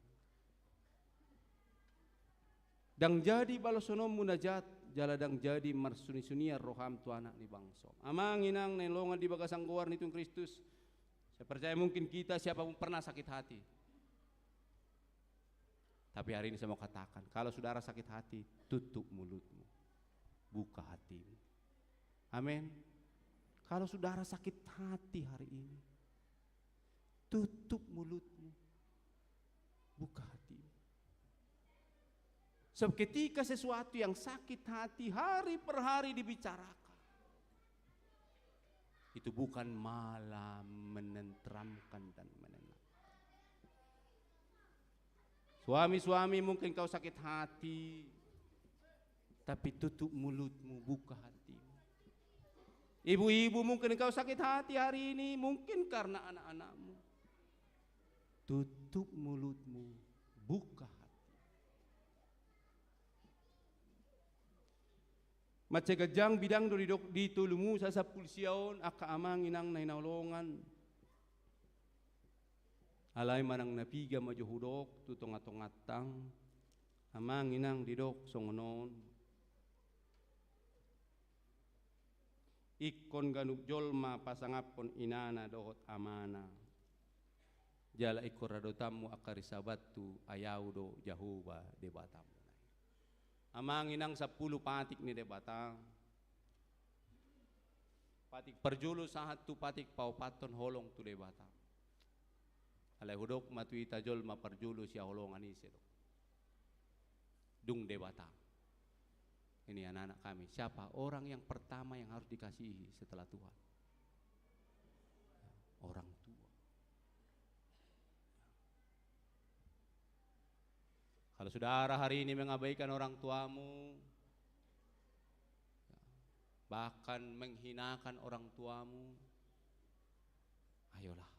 S6: Dang jadi balosonom munajat jaladang jadi marsuni-sunia roham tu anak ni bangso. Amang inang nelongan di bagasang goar ni Tuhan Kristus. Saya percaya mungkin kita siapa pun pernah sakit hati. Tapi hari ini saya mau katakan, kalau saudara sakit hati, tutup mulutmu, buka hatimu. Amin. Kalau saudara sakit hati hari ini, tutup mulutmu, buka hatimu. Sebab ketika sesuatu yang sakit hati hari per hari dibicarakan, itu bukan malah menenteramkan dan menenangkan. Suami-suami mungkin kau sakit hati, tapi tutup mulutmu, buka hatimu. Ibu-ibu mungkin kau sakit hati hari ini, mungkin karena anak-anakmu. Tutup mulutmu, buka hati. Macegajang bidang do di tulumu sa pulsiaon aka amang inang nainawlongan. Alay manang napiga majuhudok tutongatongatang amang inang didok songonon. Ikon ganuk jolma pasangapon inana dohot amana. Jala ikor radotamu akarisabatu ayaudo jahuba debatamu. Amang inang 10 patik ni debatang. Patik perjulu sahat tu patik paupaton holong tu debatang. Alay hudok matui tajol maperjulu siya holongan isi dok. Dung debatang. Ini anak-anak kami. Siapa orang yang pertama yang harus dikasihi setelah Tuhan? Orang tua. Kalau saudara hari ini mengabaikan orang tuamu, bahkan menghinakan orang tuamu, ayolah.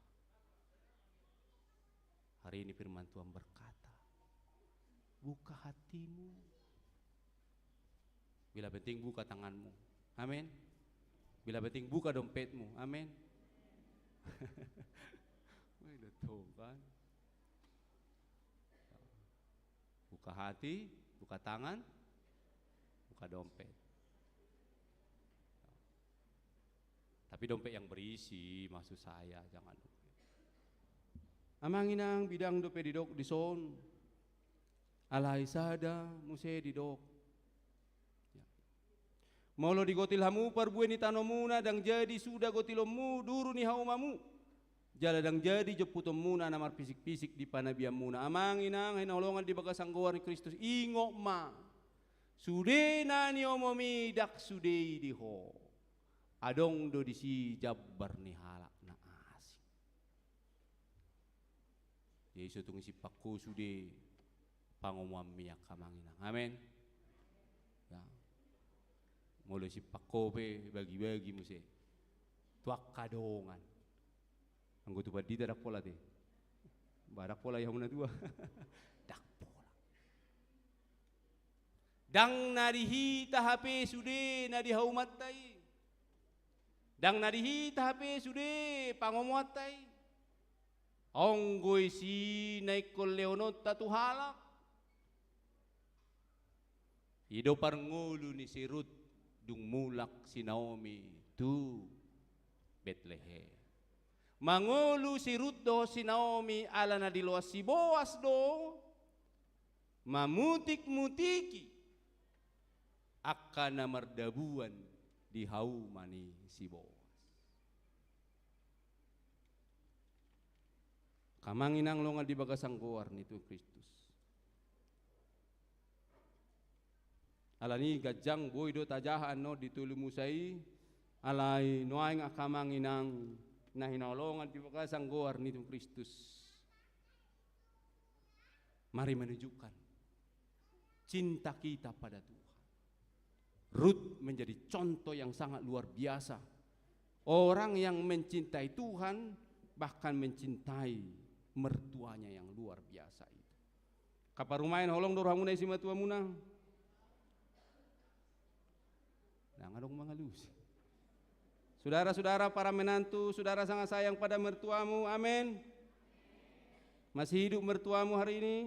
S6: Hari ini firman Tuhan berkata, buka hatimu. Bila penting buka tanganmu. Amin. Bila penting buka dompetmu. Amin. Udah tuh kan. Buka hati, buka tangan, buka dompet. Tapi dompet yang berisi, maksud saya, jangan lupa. Amanginang bidang dompet didok dison, alay sada muse didok. Molo digotil hamu perbuan ni tanomuna dang jadi sudah gotilomu duru ni haumamu. Jala dang jadi jeputomuna namar fisik-fisik di panabiamuna. Amanginang hinolongan di bagas sanggoar ni Kristus ingok ma. Sude na ni omomi dak sude diho. Adong do disi jabbar ni halak na asing. Yesus tung si pakko sude pangomam miyak kamanginang. Amen. Ya. Mulai si pakope bagi-bagi muse tuak kadongan anggo tu badi dak pola te barak pola yang mana tua dak pola dang nadihi tahape sude nadi haumatai dang nadihi tahape sude pangomuatai onggoi si naikol leonot tatu halak ido parngulu ni sirut dung mulak si Naomi tu Bethlehem. Mangulu si Ruth do si Naomi ala na diluas si Boas do mamutik-mutiki akan mardabuan di haumani si Boas. Kamanginang longa di bagasang goar nitu Kristus. Alani gajang boy do tajahan no ditulumusai alay noaing akamanginang na hinolongan di bagasang goar nitong Kristus. Mari menunjukkan cinta kita pada Tuhan. Ruth menjadi contoh yang sangat luar biasa. Orang yang mencintai Tuhan bahkan mencintai mertuanya yang luar biasa itu. Kaparumain holong dorhamuna isi matua munang. Ngadong mangalus. Saudara-saudara para menantu, saudara sangat sayang pada mertuamu, amin. Masih hidup mertuamu hari ini?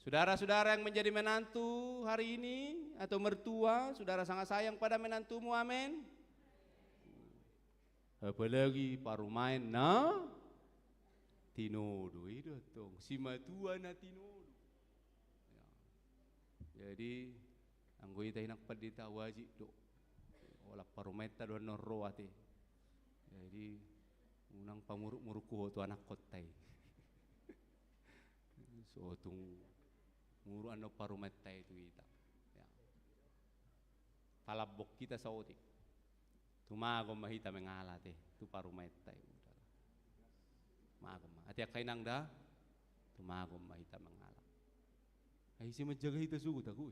S6: Saudara-saudara yang menjadi menantu hari ini atau mertua, saudara sangat sayang pada menantumu, amin. Apalagi parumain na tinodo itu tong si matua na tinodo. Ya. Jadi anggo ita hinak padita wajib do ola parumeta do norro ate. Jadi unang pamuruk-muruku tu anak kotai. So tung muru ano parumeta itu ita. Ya. Palabok kita sa otik. Tumagom mahita mengalate tu parumeta itu. Magom. Ati akay nang da tumagom mahita mengalat. Ay si menjaga hita sugut aku.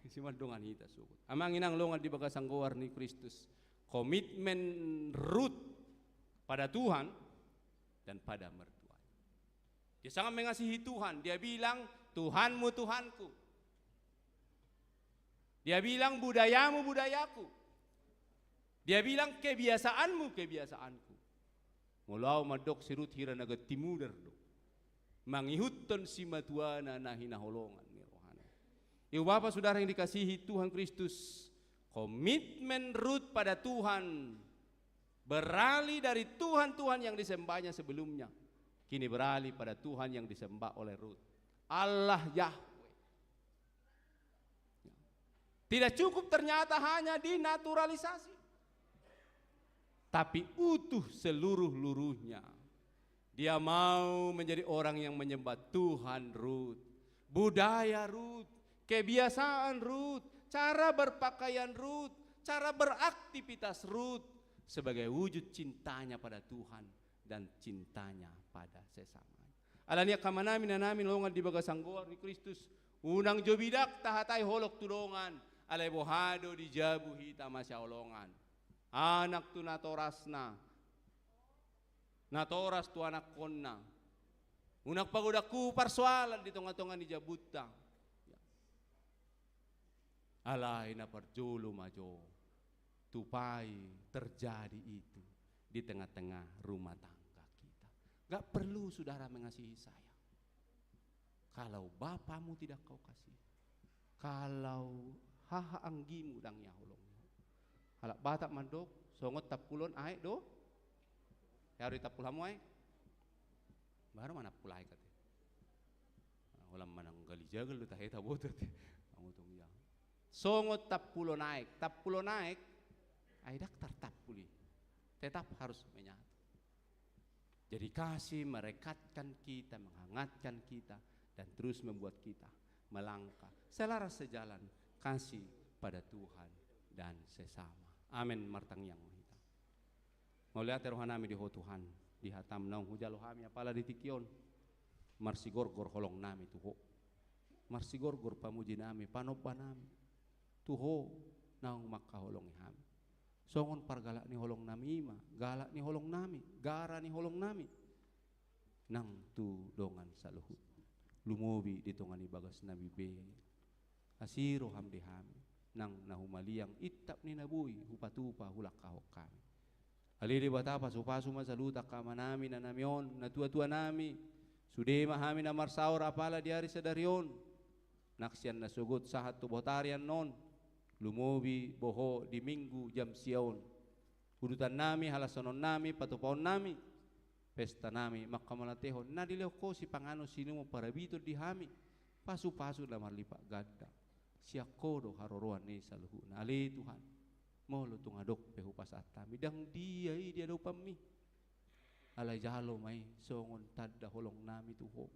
S6: Si mandongan hita sugut. Amang inang longan di bagas sangguar ni Kristus. Komitmen root pada Tuhan dan pada mertua. Dia sangat mengasihi Tuhan. Dia bilang Tuhanmu Tuhanku. Dia bilang budayamu budayaku. Dia bilang kebiasaanmu kebiasaanku. Mulau madok sirut hira naga timuder do. Mangihutton si matuana na hinaholongan ni rohana. Ibu bapak saudara yang dikasihi Tuhan Kristus, komitmen root pada Tuhan beralih dari Tuhan-Tuhan yang disembahnya sebelumnya, kini beralih pada Tuhan yang disembah oleh Rut, Allah Yahweh. Tidak cukup ternyata hanya dinaturalisasi, tapi utuh seluruh-luruhnya. Dia mau menjadi orang yang menyembah Tuhan Rut, budaya Rut, kebiasaan Rut, cara berpakaian Rut, cara beraktivitas Rut sebagai wujud cintanya pada Tuhan dan cintanya pada sesama. Alania kamanami na namin longan di bagasanggoar ni Kristus, unang jobidak tahatay holok tulongan, alay bohado di jabu hita masya olongan. Anak tu natoras na, natoras tu anak konna. Unak pagodaku parsoalan di tonga-tonga ni jabuta. Alay na parjolo majo, tupai terjadi itu di tengah-tengah rumah tangga kita. Gak perlu saudara mengasihi saya. Kalau bapamu tidak kau kasih, kalau haha anggimu dang yaholong. Halak batak mandok, songot tapulon aek do. Yari tapulamu aek. Baru mana pulai kate. Ulam manang gali jagal do taheta botot. Angutong ya. Songot tapulon aek, ay daktar tapuli. Tetap harus menyatu. Jadi kasih merekatkan kita, menghangatkan kita dan terus membuat kita melangkah selaras sejalan kasih pada Tuhan dan sesama. Amin martang yang kita. Mauliat rohanami di ho Tuhan, di hatam naung hujalo hami apala di tikion. Marsigor-gor holong nami tuho. Marsigor-gor pamuji nami, panoba nami. Tuho naung makaholong hami. Songon pargalak ni holong nami ima, galak ni holong nami, gara ni holong nami. Nang tu dongan saluhut. Lumobi di tongan ibagas nabi be. Asiro hamdi hami. Nang nahumaliang itap ni nabuy hupatupa hulak kahok kami. Alili batapa supasu masaluta kama nami na namion na tua-tua nami. Sudema hami na marsaur apala diari sadarion. Naksian na sugot sahat tubotarian non. Lumobi boho di minggu jam siaon. Udutan nami halasonon nami patupaon nami. Pesta nami makamalatehon na dileko si pangano sino mo parabito di hami. Pasu-pasu na marlipak ganda. Siakodo haroroan ni saluhu na ali Tuhan molo tungadok pehu pasatami dang dia do pami alay jalo may songon tadda holong nami tuho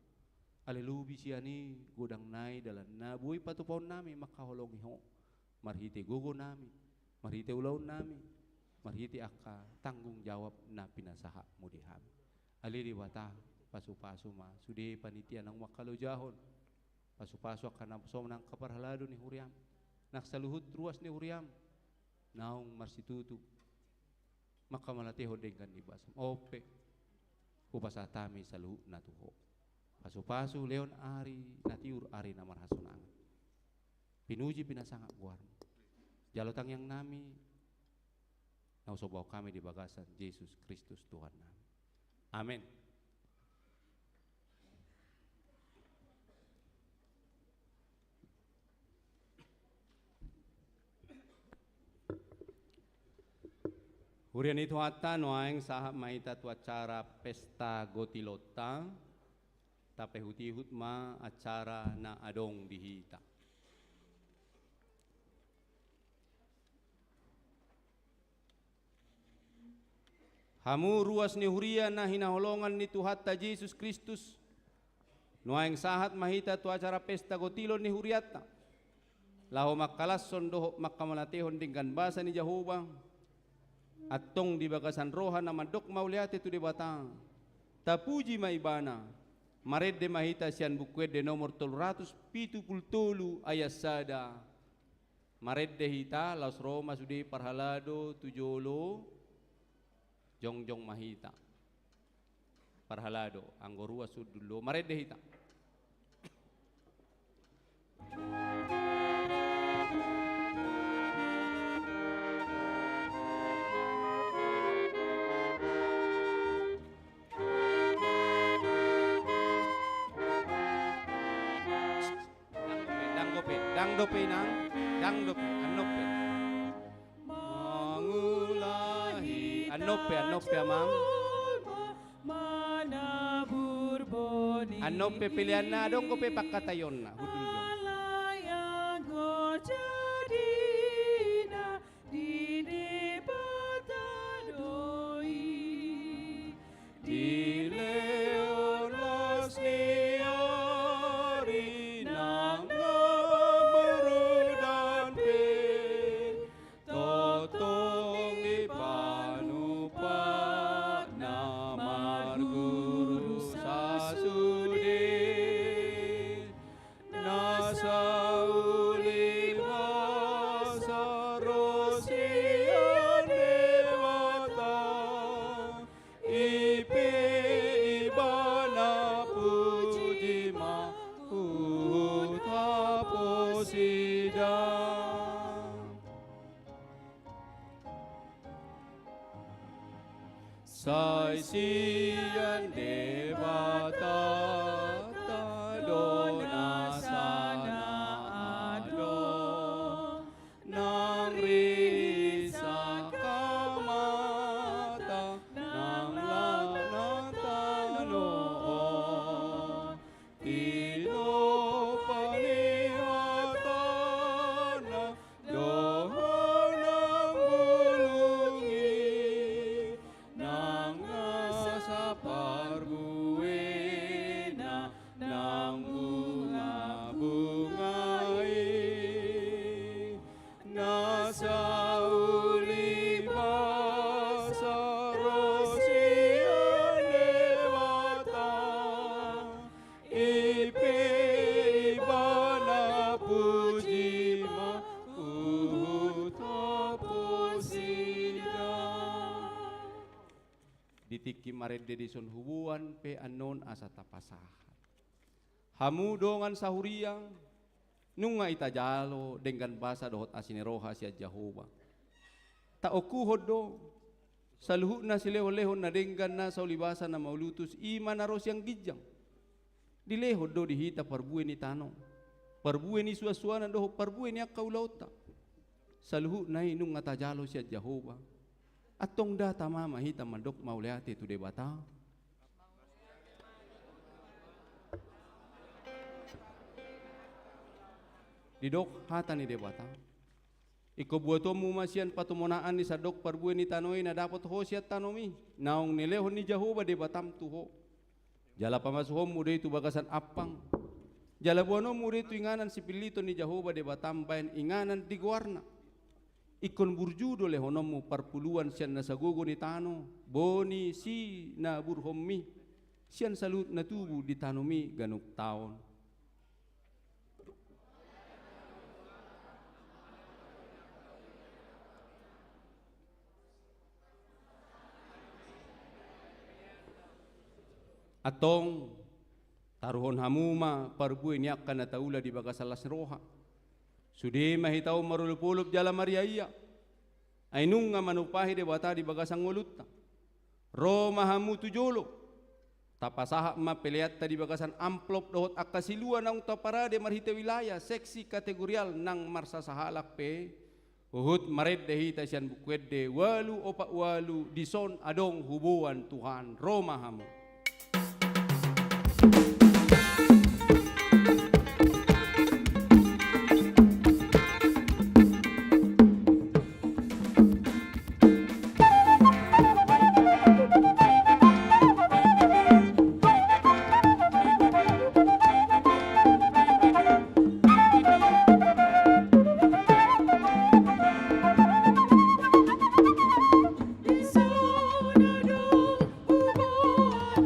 S6: alelubi siani godang nai dalan na buhay patupaw nami makaholong iho marhiti gugo nami marhiti ulaw nami marhiti aka tanggung jawab na pinasaha mo di hami aliri wata pasu-pasu ma sudi panitia ng makalujahon. Pasu-pasu akan napsom ng kaparhalado ni Huriam. Naksaluhut ruas ni Huriam. Naong marsitutu. Makamalatiho dengan ibasam. Ope. Upasatami sa luhut na tuho. Pasu-pasu leon ari natiur ari na marhasunangan. Pinuji pinasangak buar. Jalotang yang nami. Nausobaw kami di bagasan Yesus Kristus Tuhan nami. Amin. Hurian itu hatta noaeng sahab mahita tu acara pesta gotilota tapi hutihut ma acara na adong dihita. Hamu ruas ni huria na hinaholongan ni Tuhatta Yesus Kristus. Noaeng sahat mahita tu acara pesta gotilon ni huriata. Laho makalason doho makamalатehon dingkan basa ni Jehovah. Atong di bagasan roha na mandok mauliate tu di batang. Tapuji maibana. Mared de mahita sian bukwed de nomor 377 ayat sada. Mared de hita laos Roma sudi parhalado tujolo. Jongjong mahita parhalado anggorua sudulo mared de hita. Dangdope anope mangulahi anope amang
S5: mana burboni
S6: anope pilihan na dong kope pakatayon na hudul dong.
S5: Malayang ko jadina di debatadoi
S6: Di leon las niori nang merudan pe totong di panupa na marguru sasude nasa uli masa rosian dewata ipe ibana puji ma uta posida sai sian dewata tadona sana ado nang risa kamata nang lanatano tino panihatana dohonang bulungi nang nasa parbuena nang bunga-bungai nasa uli basa rosian dewata ipe ibana puji ma uta posida ditiki maredde dison hubuan pe anon asa tapasahan hamu dongan sahuriang nunga itajalo dengan basa dohot asineroha sia Jehovah ta okuhod do saluhut na silehon-lehon na denggan na sa ulibasa na maulutus iman na rosyang gijang dilehod do dihita parbue ni tanong parbue ni suasuana doho parbue ni akaulauta saluhut na inung atajalo sia Jehovah atong data mama hita mandok mauleate tu debata didok hata ni debata iko buato mu masian patumonaan ni sadok parbue ni tanoi na dapat ho siat tanomi naong nilehon ni Jehovah debatam tuho jala pamasuhom mu itu bagasan apang jala buano mu itu inganan sipilito ni Jehovah debatam bayan inganan di guarna ikon burjudo lehonomu parpuluan sian na sagogo ni tano boni si na burhommi sian salut na tubu di tanomi ganuk taon atong taruhon hamuma parbui niak kana taula di bagasalas roha sudi mahitau marulupulup jala mariaya ainung nga manupahi de bata di bagasang ngolutta ro mahamu tujolo tapasaha ma peleat di bagasan amplop dohot akasiluan ang taparade marhite wilayah seksi kategorial nang marsasahalak pe Uhut maret dehita sian bukwede walu opak walu dison adong hubuan Tuhan Roma hamu.
S5: Dison adong hubuan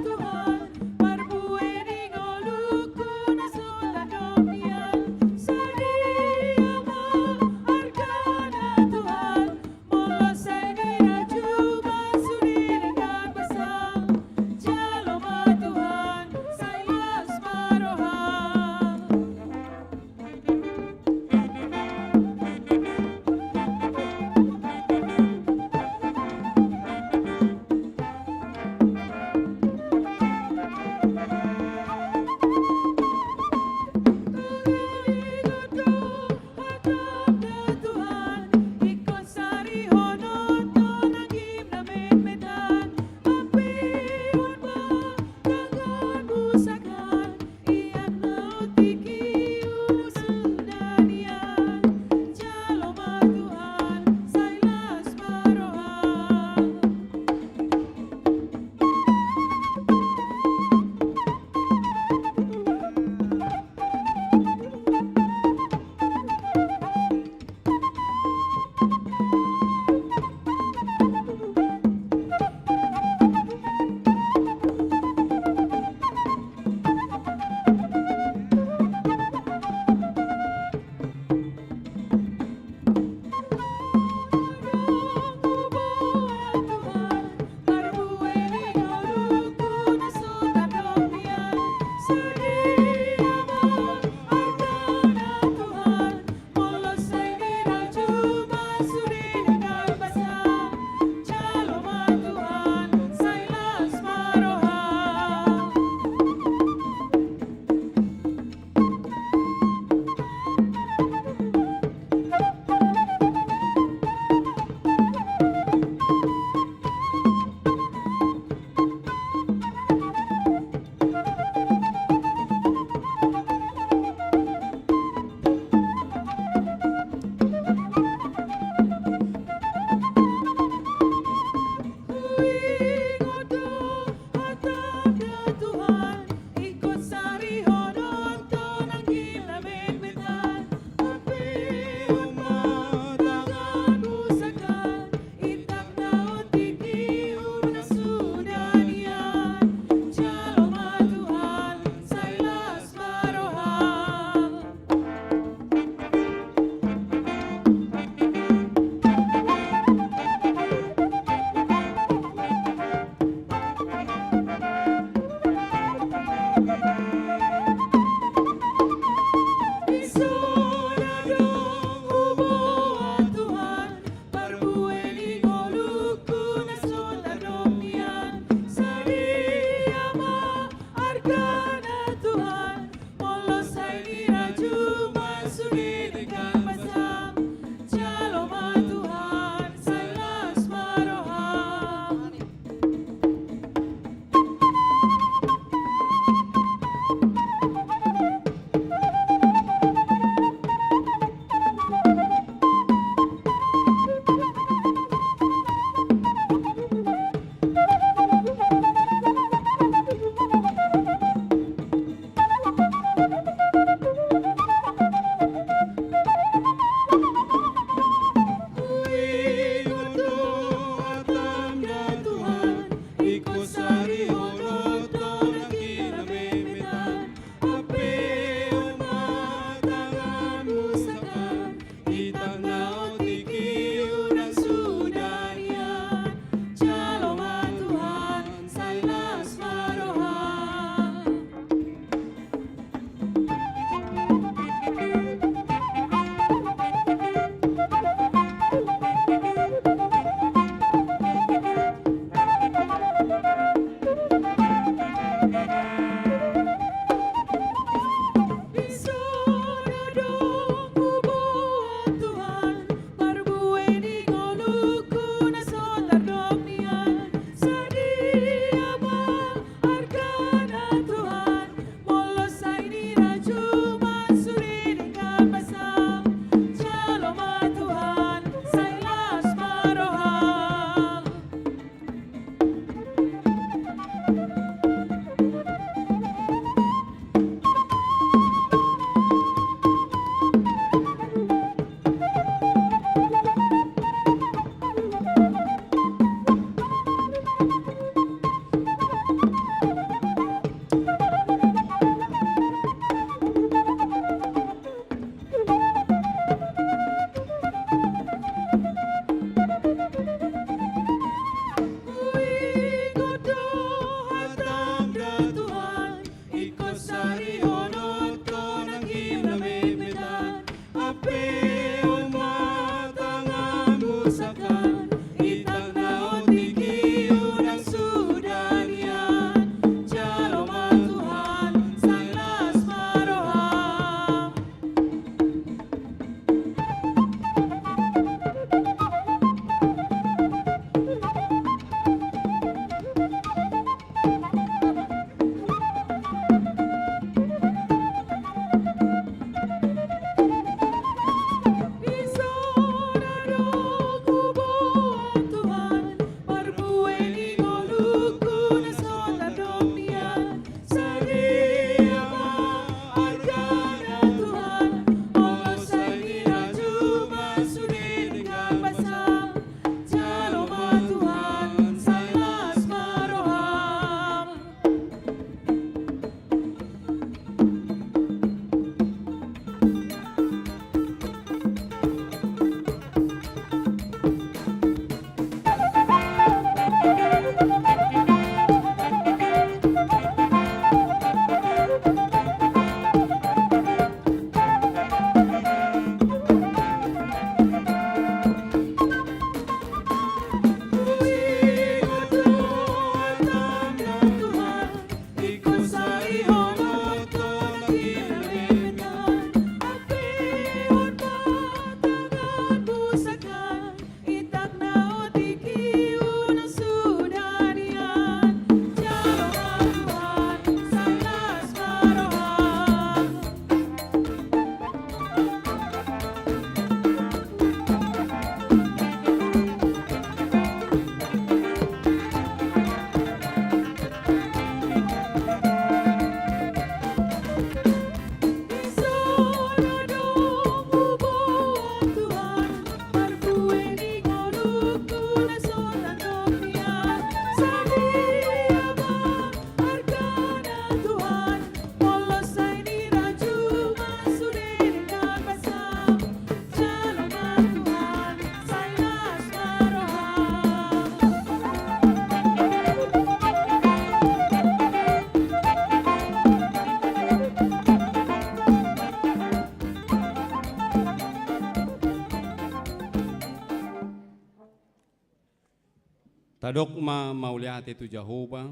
S6: Tadokma mauliate tu Jehovah,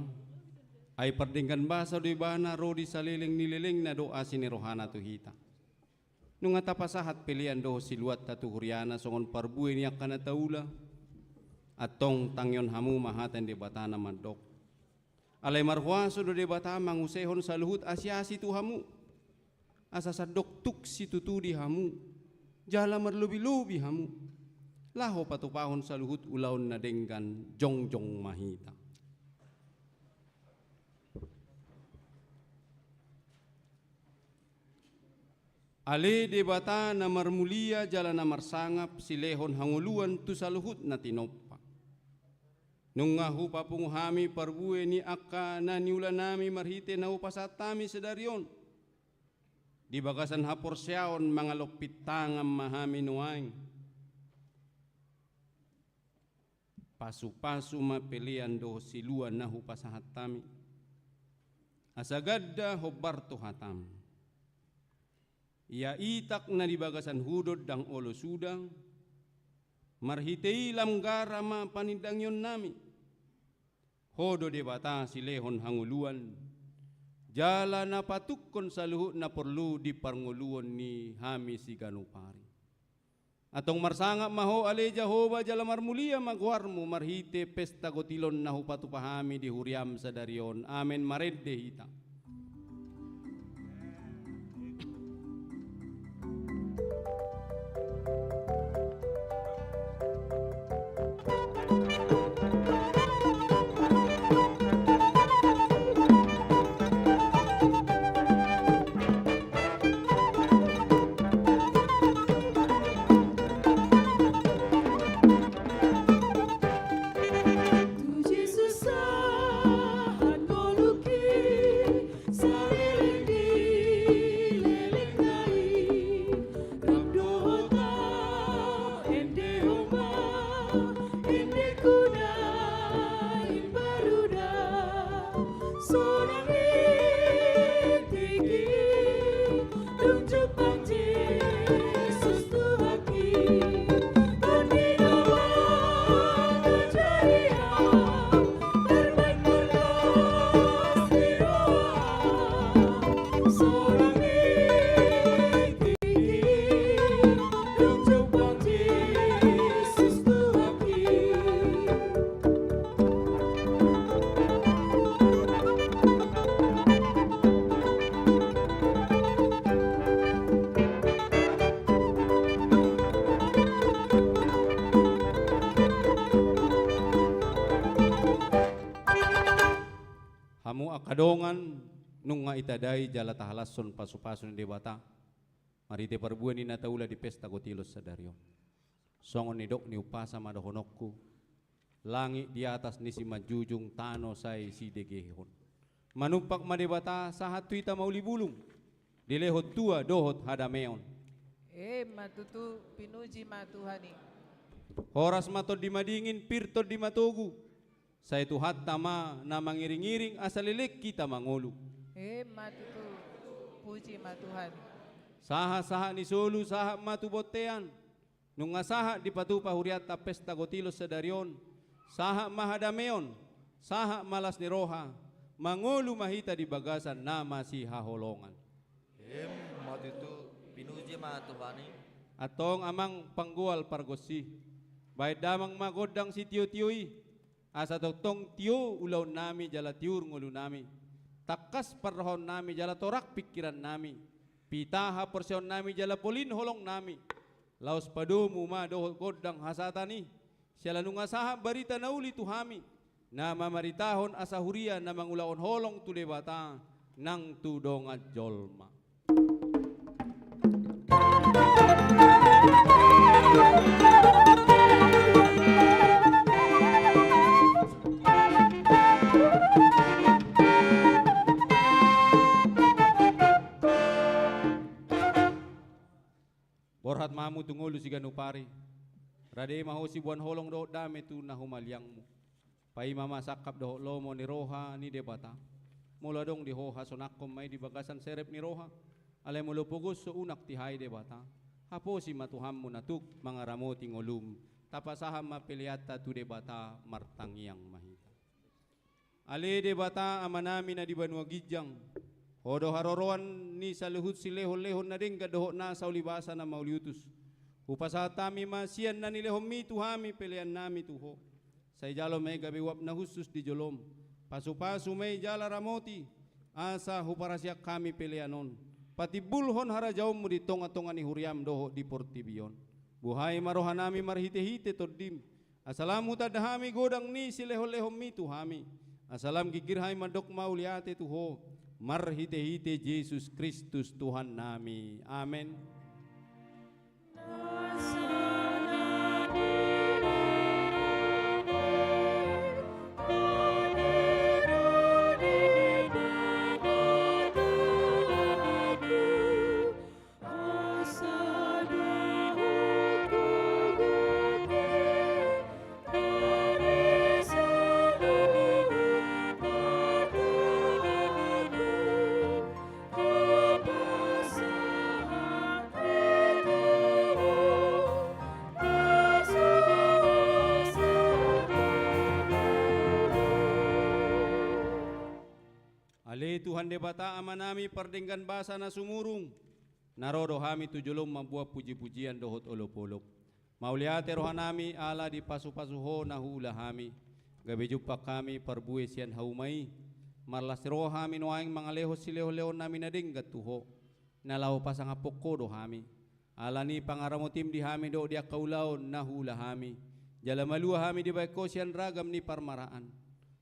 S6: ay pardinggan basa do ibana rodi saliling nililing na doa sinirohana tu hita. Nung atapasahat pilihan do siluat tatu huriana songon parbuin niya kanataula, atong tangyon hamu mahatan di batana mandok. Alay marhuaso do di bata mangusehon sa luhut asyasi tu hamu, asa sa doktuk si tutudi hamu, jala marlubi-lubi hamu. Laho patupahon sa luhut ulaon na denggan jongjong mahita. Ali di bata na marmulia jala na marsangap silehon hanguluan tu sa luhut na tinopa. Nung nga hupa punguhami parbuwe ni akka na niula nami marhite na upasatami sa daryon. Di bagasan haporsyaon mga lokpitangam mahami nuaing. Pasu-pasu mapilian do siluan na hupasahat tami. Asagadda hobarto hatam. Ia itak na di bagasan hudod dang olo sudang. Marhitei lamgara ma panindang yon nami. Hodo de bata silehon hanguluan. Jala na patukon sa luhut na perlu di parnguluan ni hami si ganupari. Atong marsangap maho ale Jehovah jala marmulia magwarmo marhite pesta gotilon na hupatupahami di huriam sa daryon. Amen maredde hita.
S5: Tuji susah noluki sarili lelekai ramdohota ende oma ende kuna imbaruda sorami tiki tunjuk panji sustu haki Tandinawa Jaya Terbaik berkas diroa Sorami tinggi Tunjuk panji sustu haki
S6: Hamu akadongan nung nga itaday jala tahalason pasupason di bata. Marite parbuan ni nataula di pesta gotilos sa daryo. Songon ni dok ni upasa madahonokku. Langi di atas ni si majujung tano say si degehon. Manumpak madebata sahat tuita maulibulung. Dilehot tua dohot hadameon.
S5: Matutu pinuji matuhani
S6: Horas matod di madingin pirtod di matugu. Sa ituhat tama na mangiring-iring asalilik kita mangulu.
S5: matutu puji matuhani
S6: Saha-saha ni sulu saha matubotean. Nung asaha di patupa huriata pesta gotilos sa daryon. Saha mahadameon. Saha malas ni roha. Mangulu mahita di bagasan nama si haholongan.
S7: Matutu pinuji matuhani
S6: Atong amang panggual pargosi. Bayad damang magodang si tiyo-tiyoy. Asa doktong tiyo ulaw nami jala tiur ngulu nami. Takas parhon nami jala torak pikiran nami. Pitaha porsyon nami jala polin holong nami. Laos padu muma dohol godang hasatani. Siya lanung asaha barita nauli tuhami. Na mamaritahon asa huria na mangulaon holong tulebata. Nang tudong at jolma. Borhat mamu tungulu si ganupari. Rade maho si buwan holong do dame tu na humalyang mo. Pai mama sakap do lomo ni roha ni debata. Mula dong di hoha sonakom may di bagasan serep ni roha. Alay mulo pugos so unak tihay debata. Hapo si matuham mo natuk mga ramoti ngolum tapasaham mapiliata tu debata martangiang mahita. Ale debata amanami na di Banua Gijang. Hodo haroroan ni saluhut silehon-lehon na din kadoho na sa ulibasa na mauliutus. Upasatami masiyan na nilehom mi tuhami pilihan nami tuho. Sa ijalo may gabiwap na husus di jolom. Pasu-pasu may jala ramoti. Asa huparasyak kami pilihanon. Pati bulhon harajaw mo di tonga-tonga ni huriam doho di Portibion. Buhay marohanami marhite-hite todim. Asalamu tadahami godang ni silehon-lehom mi tuhami. Asalam gigirhay mandok mauliate tuho. Marhite-hite Yesus Kristus Tuhan nami. Amen. Ale Tuhan debata amanami pardenggan basa na sumurung. Narodo hami tujulom mabuah puji-pujian dohot olop-olop. Mauliate rohanami ala di pasu-pasuho na hula hami. Gabi jumpa kami parbuhe siyan haumay. Marlas rohami nuaing mga lehos sileho-leho namin na ding gatuho. Nalaw pasang apoko do hami. Ala ni pangaramotim di hami do dia kaulaw na hula hami. Jalamalua hami di bayko siyan ragam ni parmaraan.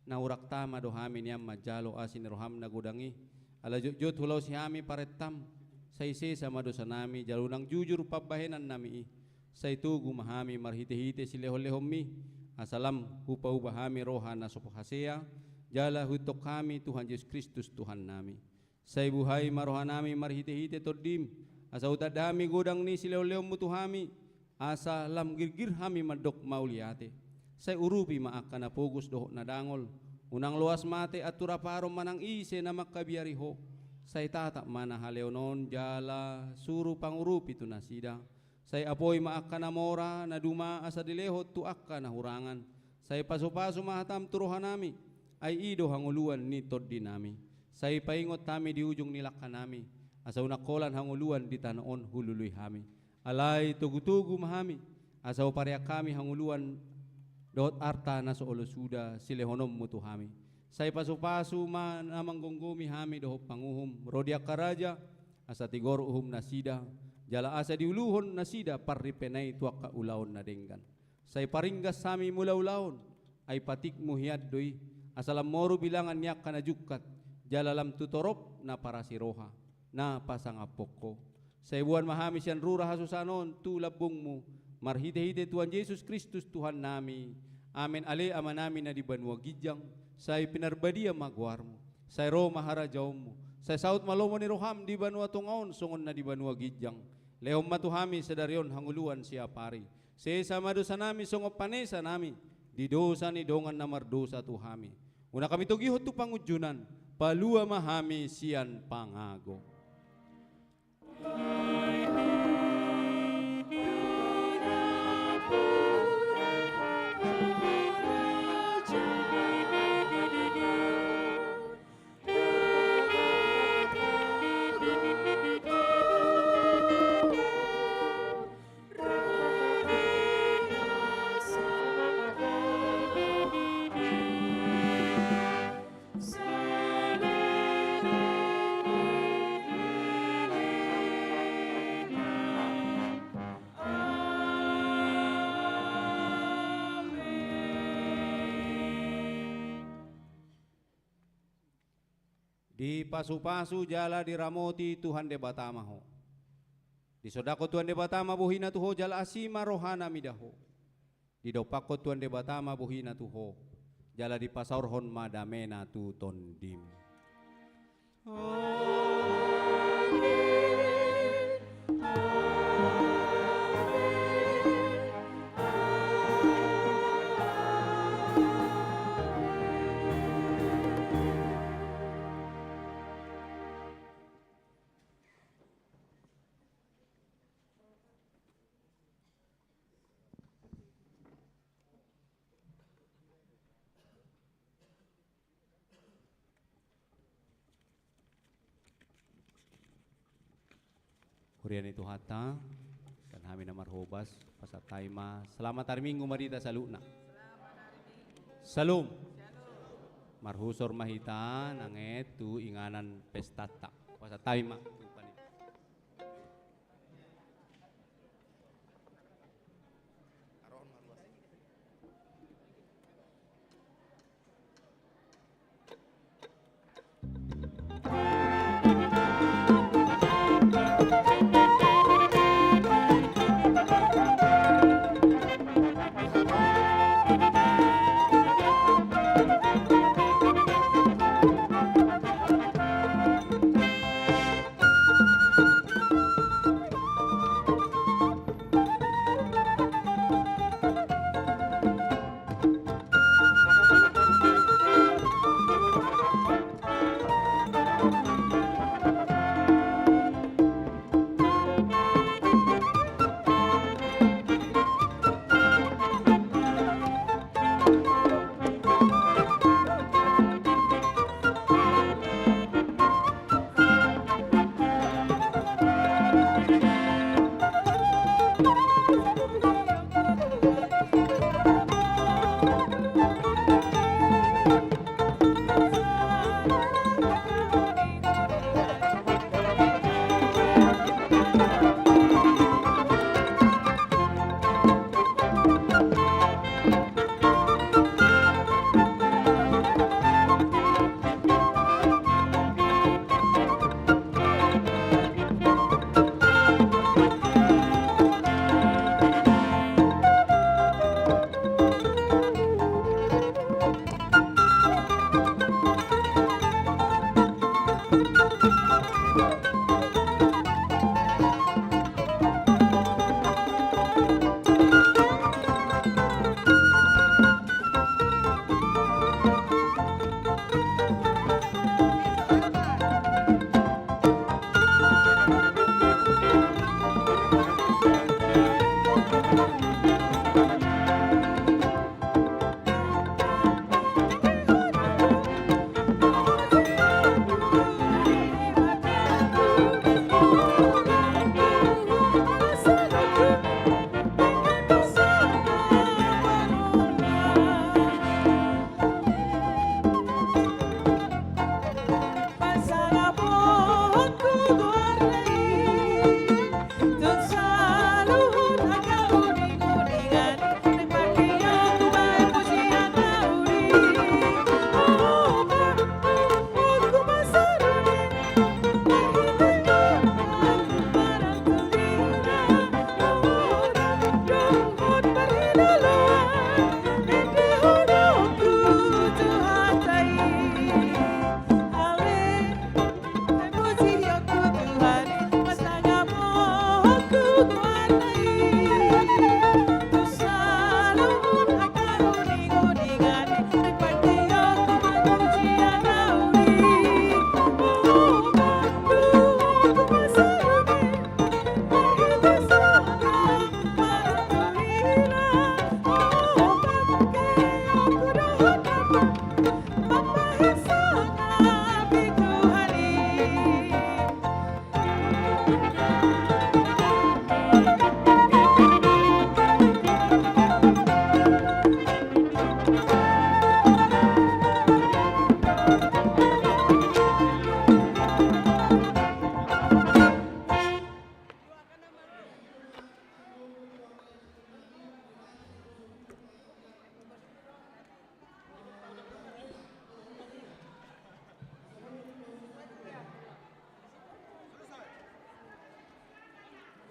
S6: Naurak tama do hami niyam majalo asin roham na gudangi. Ala jut hulaw si hami paretam. Sa isi sama dosa nami jalunang jujur pabahenan nami. Sa itu gumahami marhite-hite silehon-lehom mi. Asalam hupa-hupa hami roha na sopohasea. Jala hutok kami Tuhan Yesus Kristus Tuhan nami. Sa ibuhay maroha nami marhite-hite todim. Asa utadami godang ni silehon-lehom mu tuhami. Asa lam girgir hami madok mauliate. Say urupi maaka na pugus doho na dangol. Unang luas mate at turaparom manang ise na makabiyariho. Say tata mana haleonon jala suru pangurupi tu nasida. Say apoy maaka na mora na duma asa dilehot tu akka na hurangan. Say paso-paso mahatam turuhan nami. Ay ido hanguluan ni toddi nami. Say paingot tami di ujung nilakka nami. Asa unakolan hanguluan di tanoon hululuy hami. Alay tugu-tugu mahami. Asa upariak kami hanguluan dot arta na so olosuda silehonom mutuhami. Say pasu-pasu namang gonggumi hami doho panguhum. Rodia karaja asa tigor uhum nasida. Jala asa diuluhon nasida parripenay tuak kaulaon na denggan. Say paringgas sami mula-ulaon ay patik muhiad doi. Asalam moro bilangan niyak kanajukat. Jala lam tutorop na para si roha na pasangapok ko. Say buwan mahami siyan rura hasusanon tulabong mo. Marhite-hite Tuhan Yesus Kristus Tuhan nami. Amen ale ama namin na di Banua Gijang. Say pinarbadia magwar mo. Say ro maharajaw mo. Say saut malomo ni roham di Banua tungaon sungon na di Banua Gijang. Lehom matuhami sa daryon hanguluan siya pari. Say sama dosa nami sungop panesa nami. Di dosa ni dongan na mardosa tuhami. Una kami tugihot tu pangujunan. Palua mahami siyan pangago. Di pasu-pasu jala di ramoti Tuhan de batamaho. Di sodako Tuhan de batama buhina tuho jala asima rohana midaho. Di dopako Tuhan de batama buhina tuho. Jala di pasaurhon madamena tu tondim. Hurian itu hata dan kami namar hobas pasataima. Selamat hari Minggu marita saluna. Salum. Marhusor mahita nanget tu inganan pestata pasataima.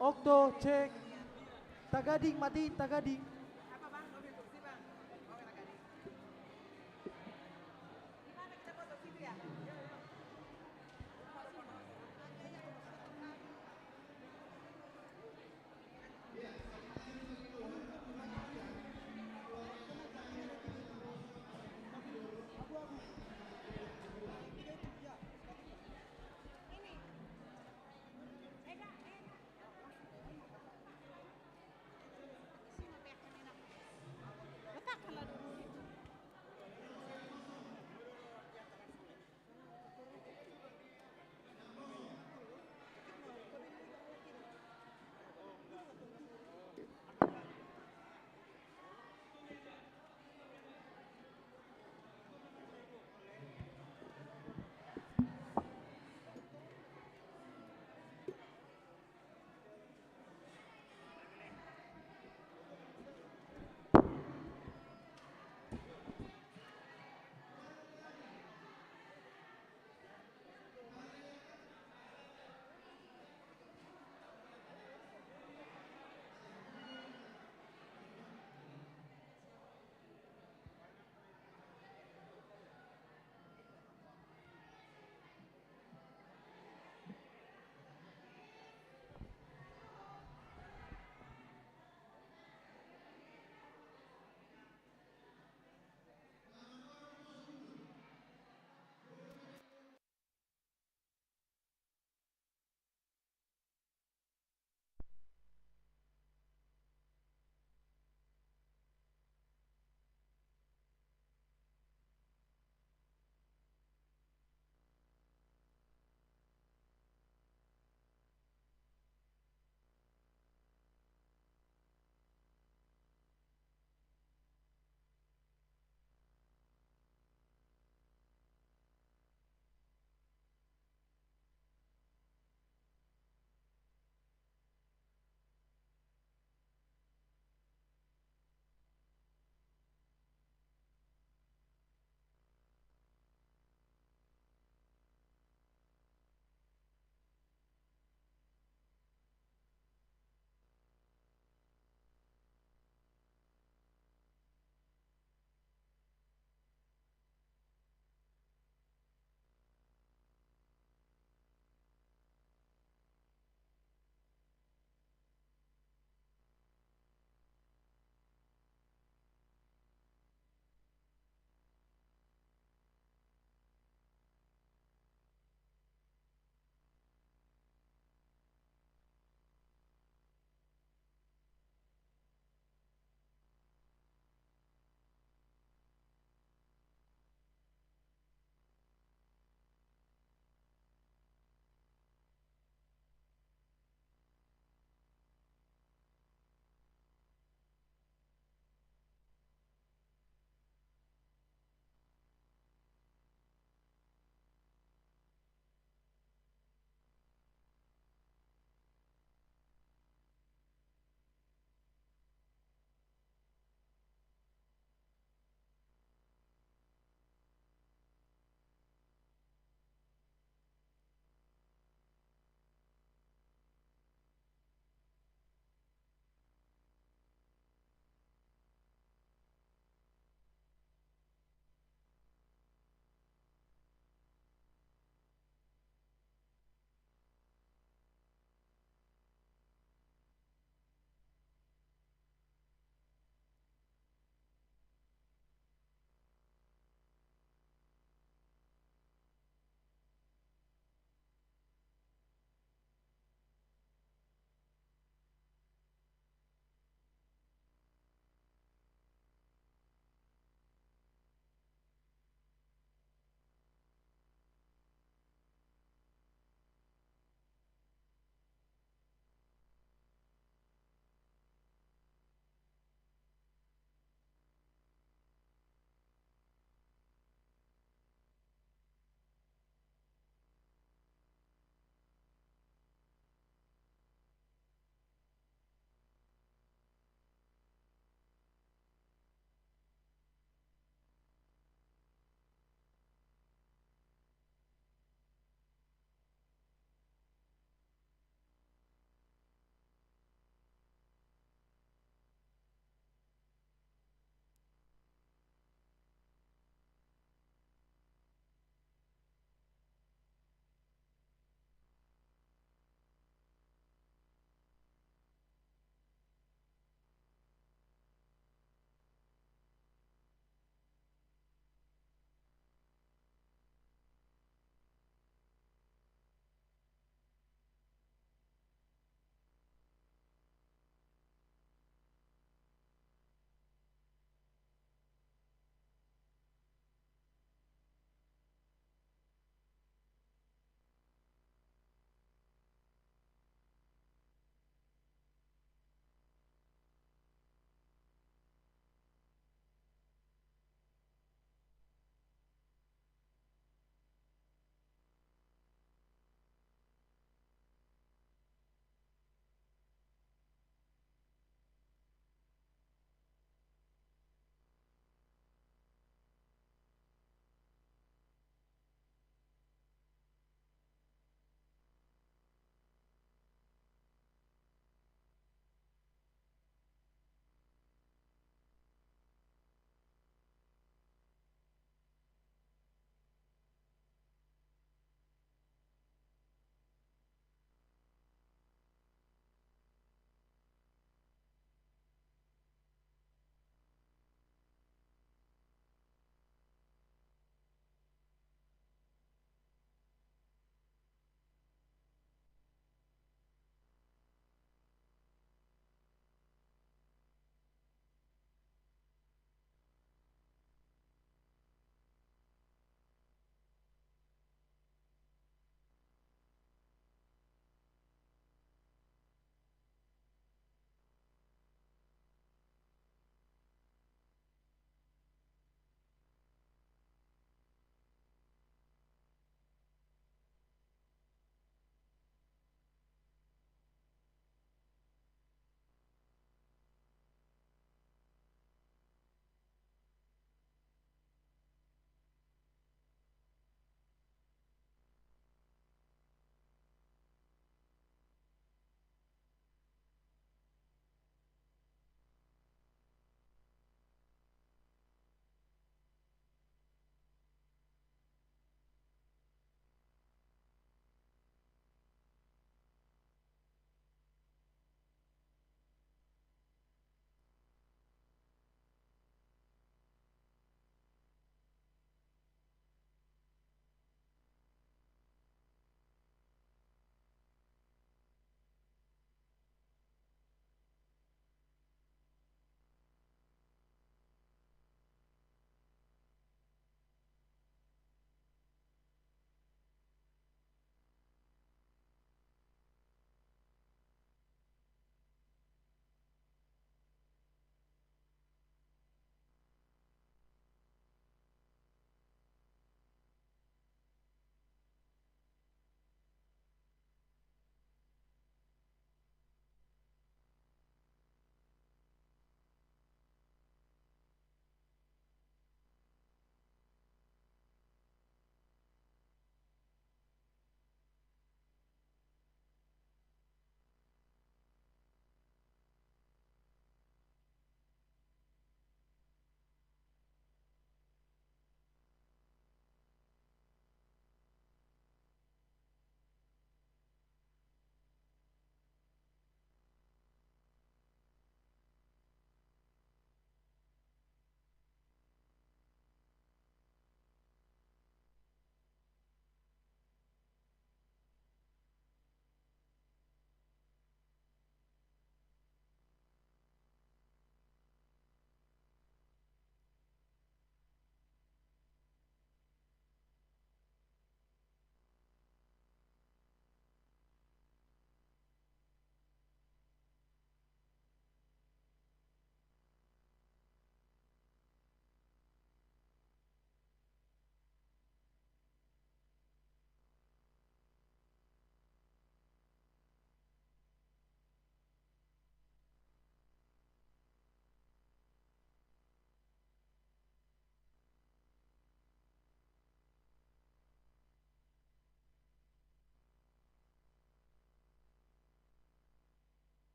S8: Okto cek. Tagading mati tagading.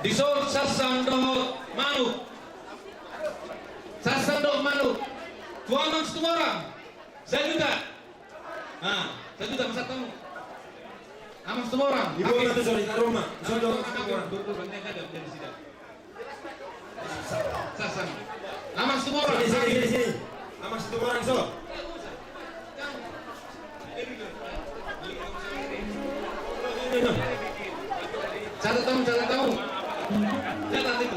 S9: Disol sasang dohot manuk. Sasang dohot manuk. Tuamang setumorang. 1 juta. Ah, 1 juta masa kamu. Amang setumorang.
S10: Ibu itu sorry taruh mah. Sorry
S9: Sasang. Amang setumorang.
S10: sini. Amas itu orang so.
S9: Catat tahu. Catat itu.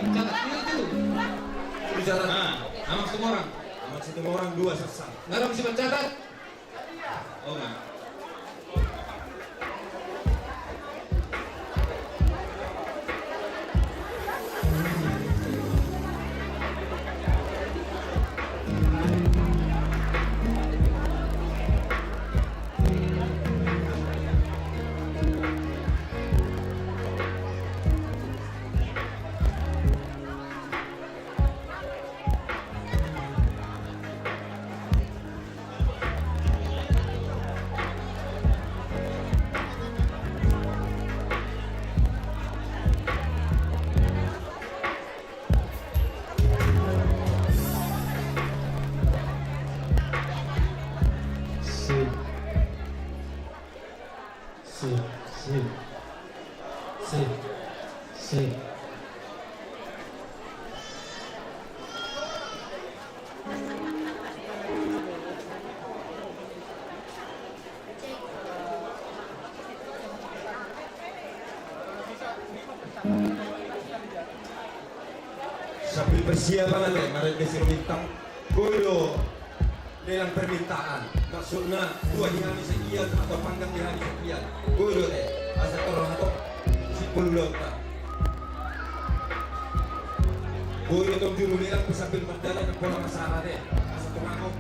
S10: Bicara.
S9: Nah, amang setumorang.
S10: Amas itu orang 2 sasang.
S9: Nggak ada bisa mencatat. Oh enggak.
S10: Sambil persiapan ya, mari desi bintang. Kudu dengan permintaan. Maksudnya 2 hari sekian atau panggang di hari sekian. Kudu asal orang atau si pulung. Kudu tong juru bilang sambil berjalan ke pola masalah deh. Asal tumangok.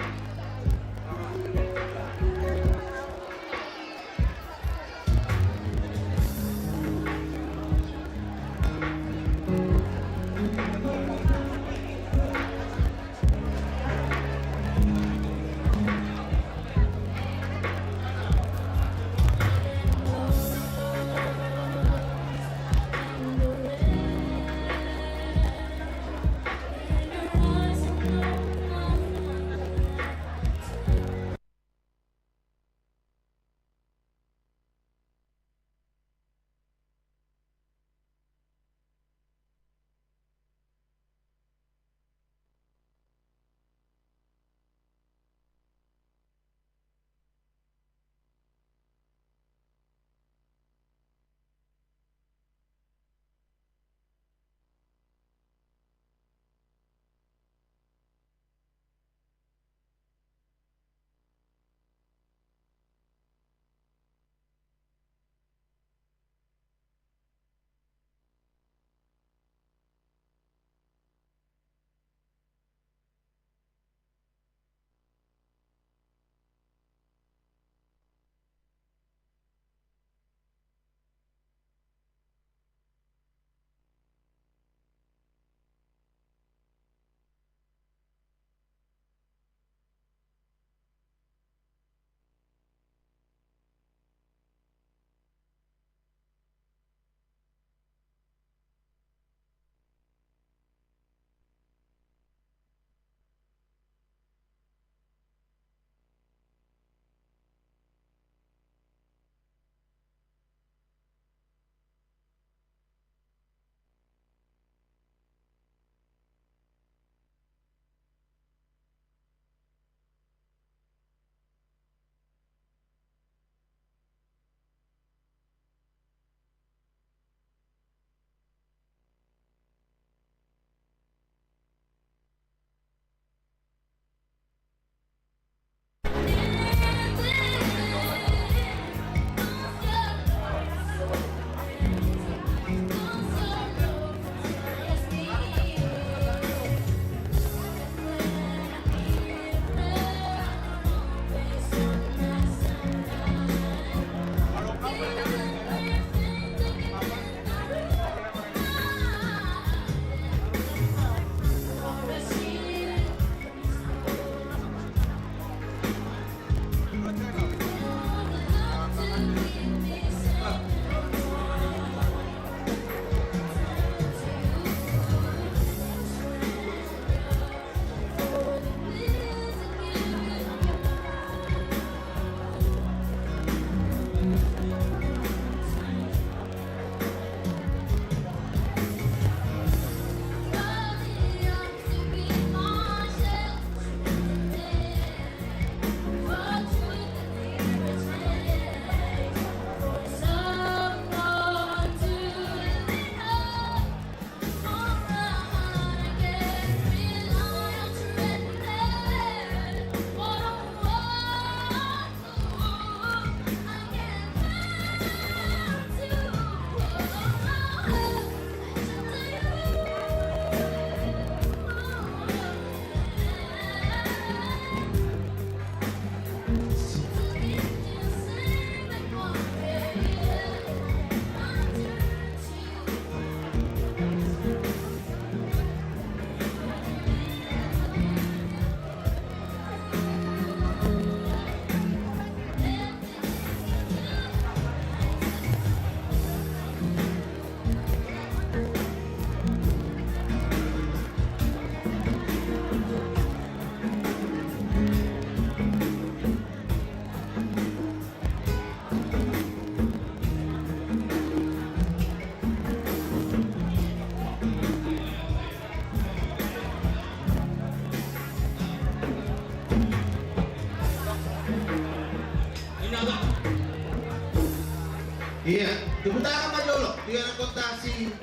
S11: Iya, tepuk tangan Pak Jolo. Dia kota si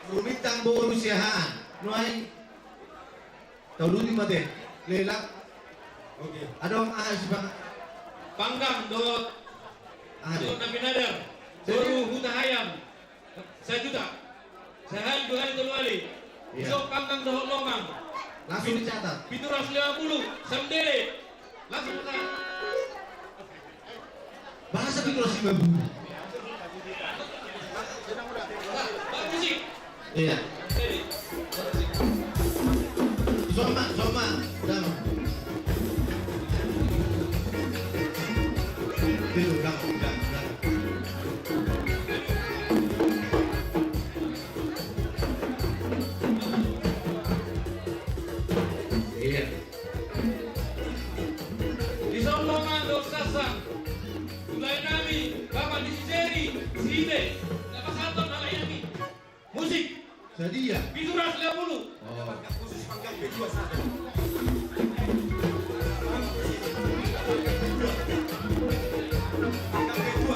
S11: Rumitang Borusiahaan. Nuai tahu dulu mate. Lelang.
S10: Oke.
S11: Ada orang ahas Pak.
S9: Panggang dot
S11: Ada.
S9: Nabi Nadar. Baru huta hayam. 1 juta. Sehari 2 hari 3 kali.
S11: Iya.
S9: Besok panggang dohok lomang.
S11: Langsung dicatat.
S9: 750 samdere. Langsung kita.
S11: Bahasa Pituras 50.
S9: Pak musik.
S11: Iya.
S9: Jadi.
S11: Soma. Dam. Itu dam. Iya.
S9: Di Solongan dok sasang. Mulai nami, Bapak disiseri, sihite, nama satu nama ini. Musik,
S11: Sedia.
S9: 750.
S11: Oh.
S10: Khusus panggang B2 saja. Panggang B2.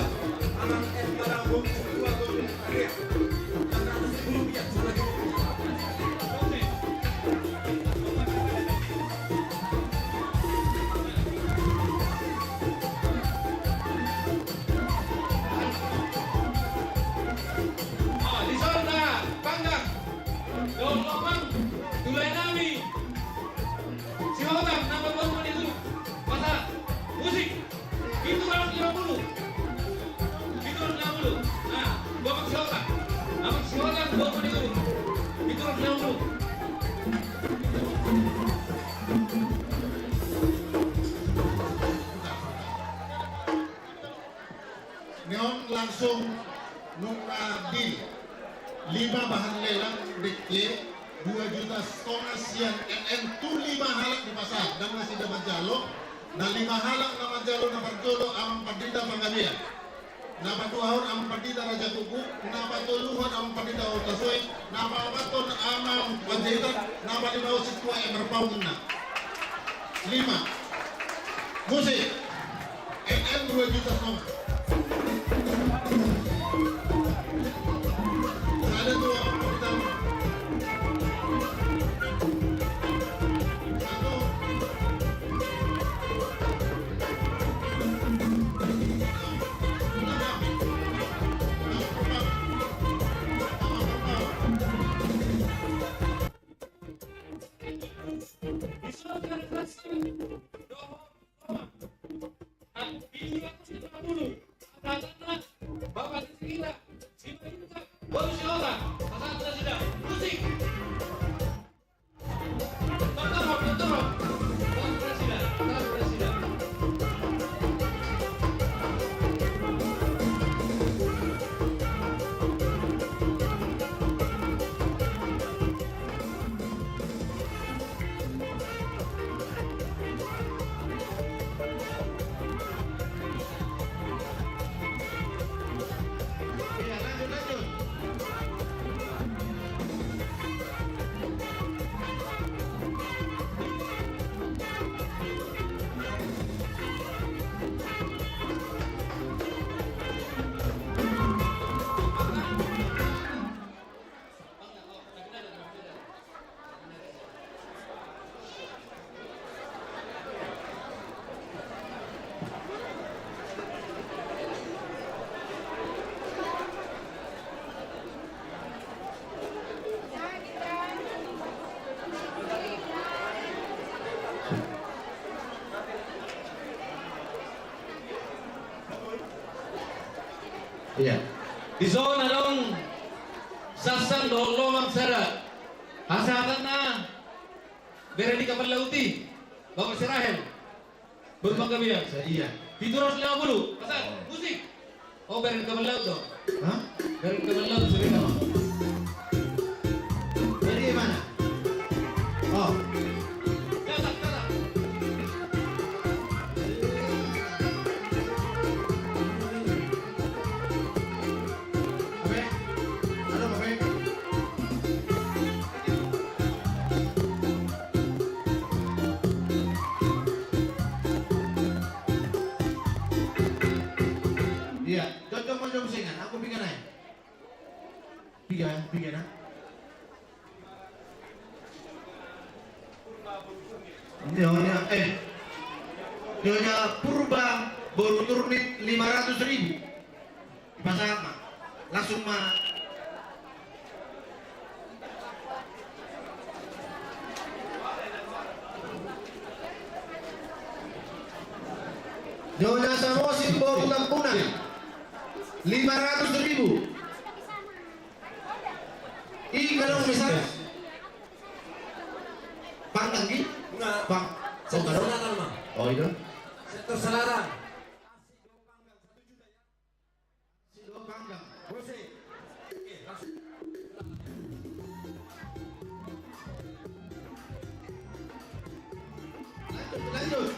S10: Anak F pada umum 2 tahun terakhir. 400.000 rupiah.
S9: Di sana, panggang, dong lomang, tulai nami, si hotam, nama bantuan itu, masa musik, 750, 750. Nah, bapak si hotam, nama si hotam, bantuan itu, 750.
S4: Neon langsung di 5 bahan lelang dikye 2,5 sian NN tu 5 halak di pasar dan masih dapat jaluk dan 5 halak nama jaluk nama jolo amang padita panggalia nama tuhahun amang padita raja kuku nama tuluhan amang padita otasoi nama baton amang panjaitan nama 5 usit tua yang berpaungna 5 musik NN 2,5 ada dua pertama
S9: Bapak kita, baru si hotam, pasal sudah musik. Tonton. Presiden.
S11: Iya, lanjut. Iya.
S9: Di zona dong sasan dong lomang sada hasakan na bere di kapal lauti bapak Sirahel berpangga biar
S11: Iya.
S9: 750 pasal musik oh bere di kapal laut dong
S11: Hah?
S9: bere di kapal laut sudah
S11: Jadi gimana? Oh.
S9: catat
S11: Oke. Halo, Oke. Tiga na. Nyonya Purba baru turun 500.000. Pasang langsung mah. Nyonya Samosi baru tampunan 500.000. Kalau misalnya panggang gitu, bang, oh itu,
S10: Sektor Selarang.
S11: lanjut.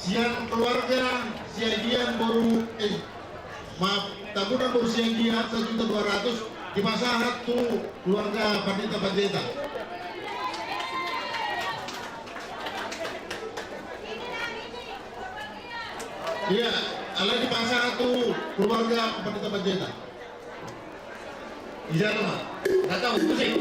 S11: Siang keluarga siagian baru tabungan baru siagian 1.200.000 di pasahat tuh keluarga Pandita Panjaitan. Iya, ala di pasahat tuh keluarga Pandita Panjaitan. Di sana mah, nggak tahu pusing.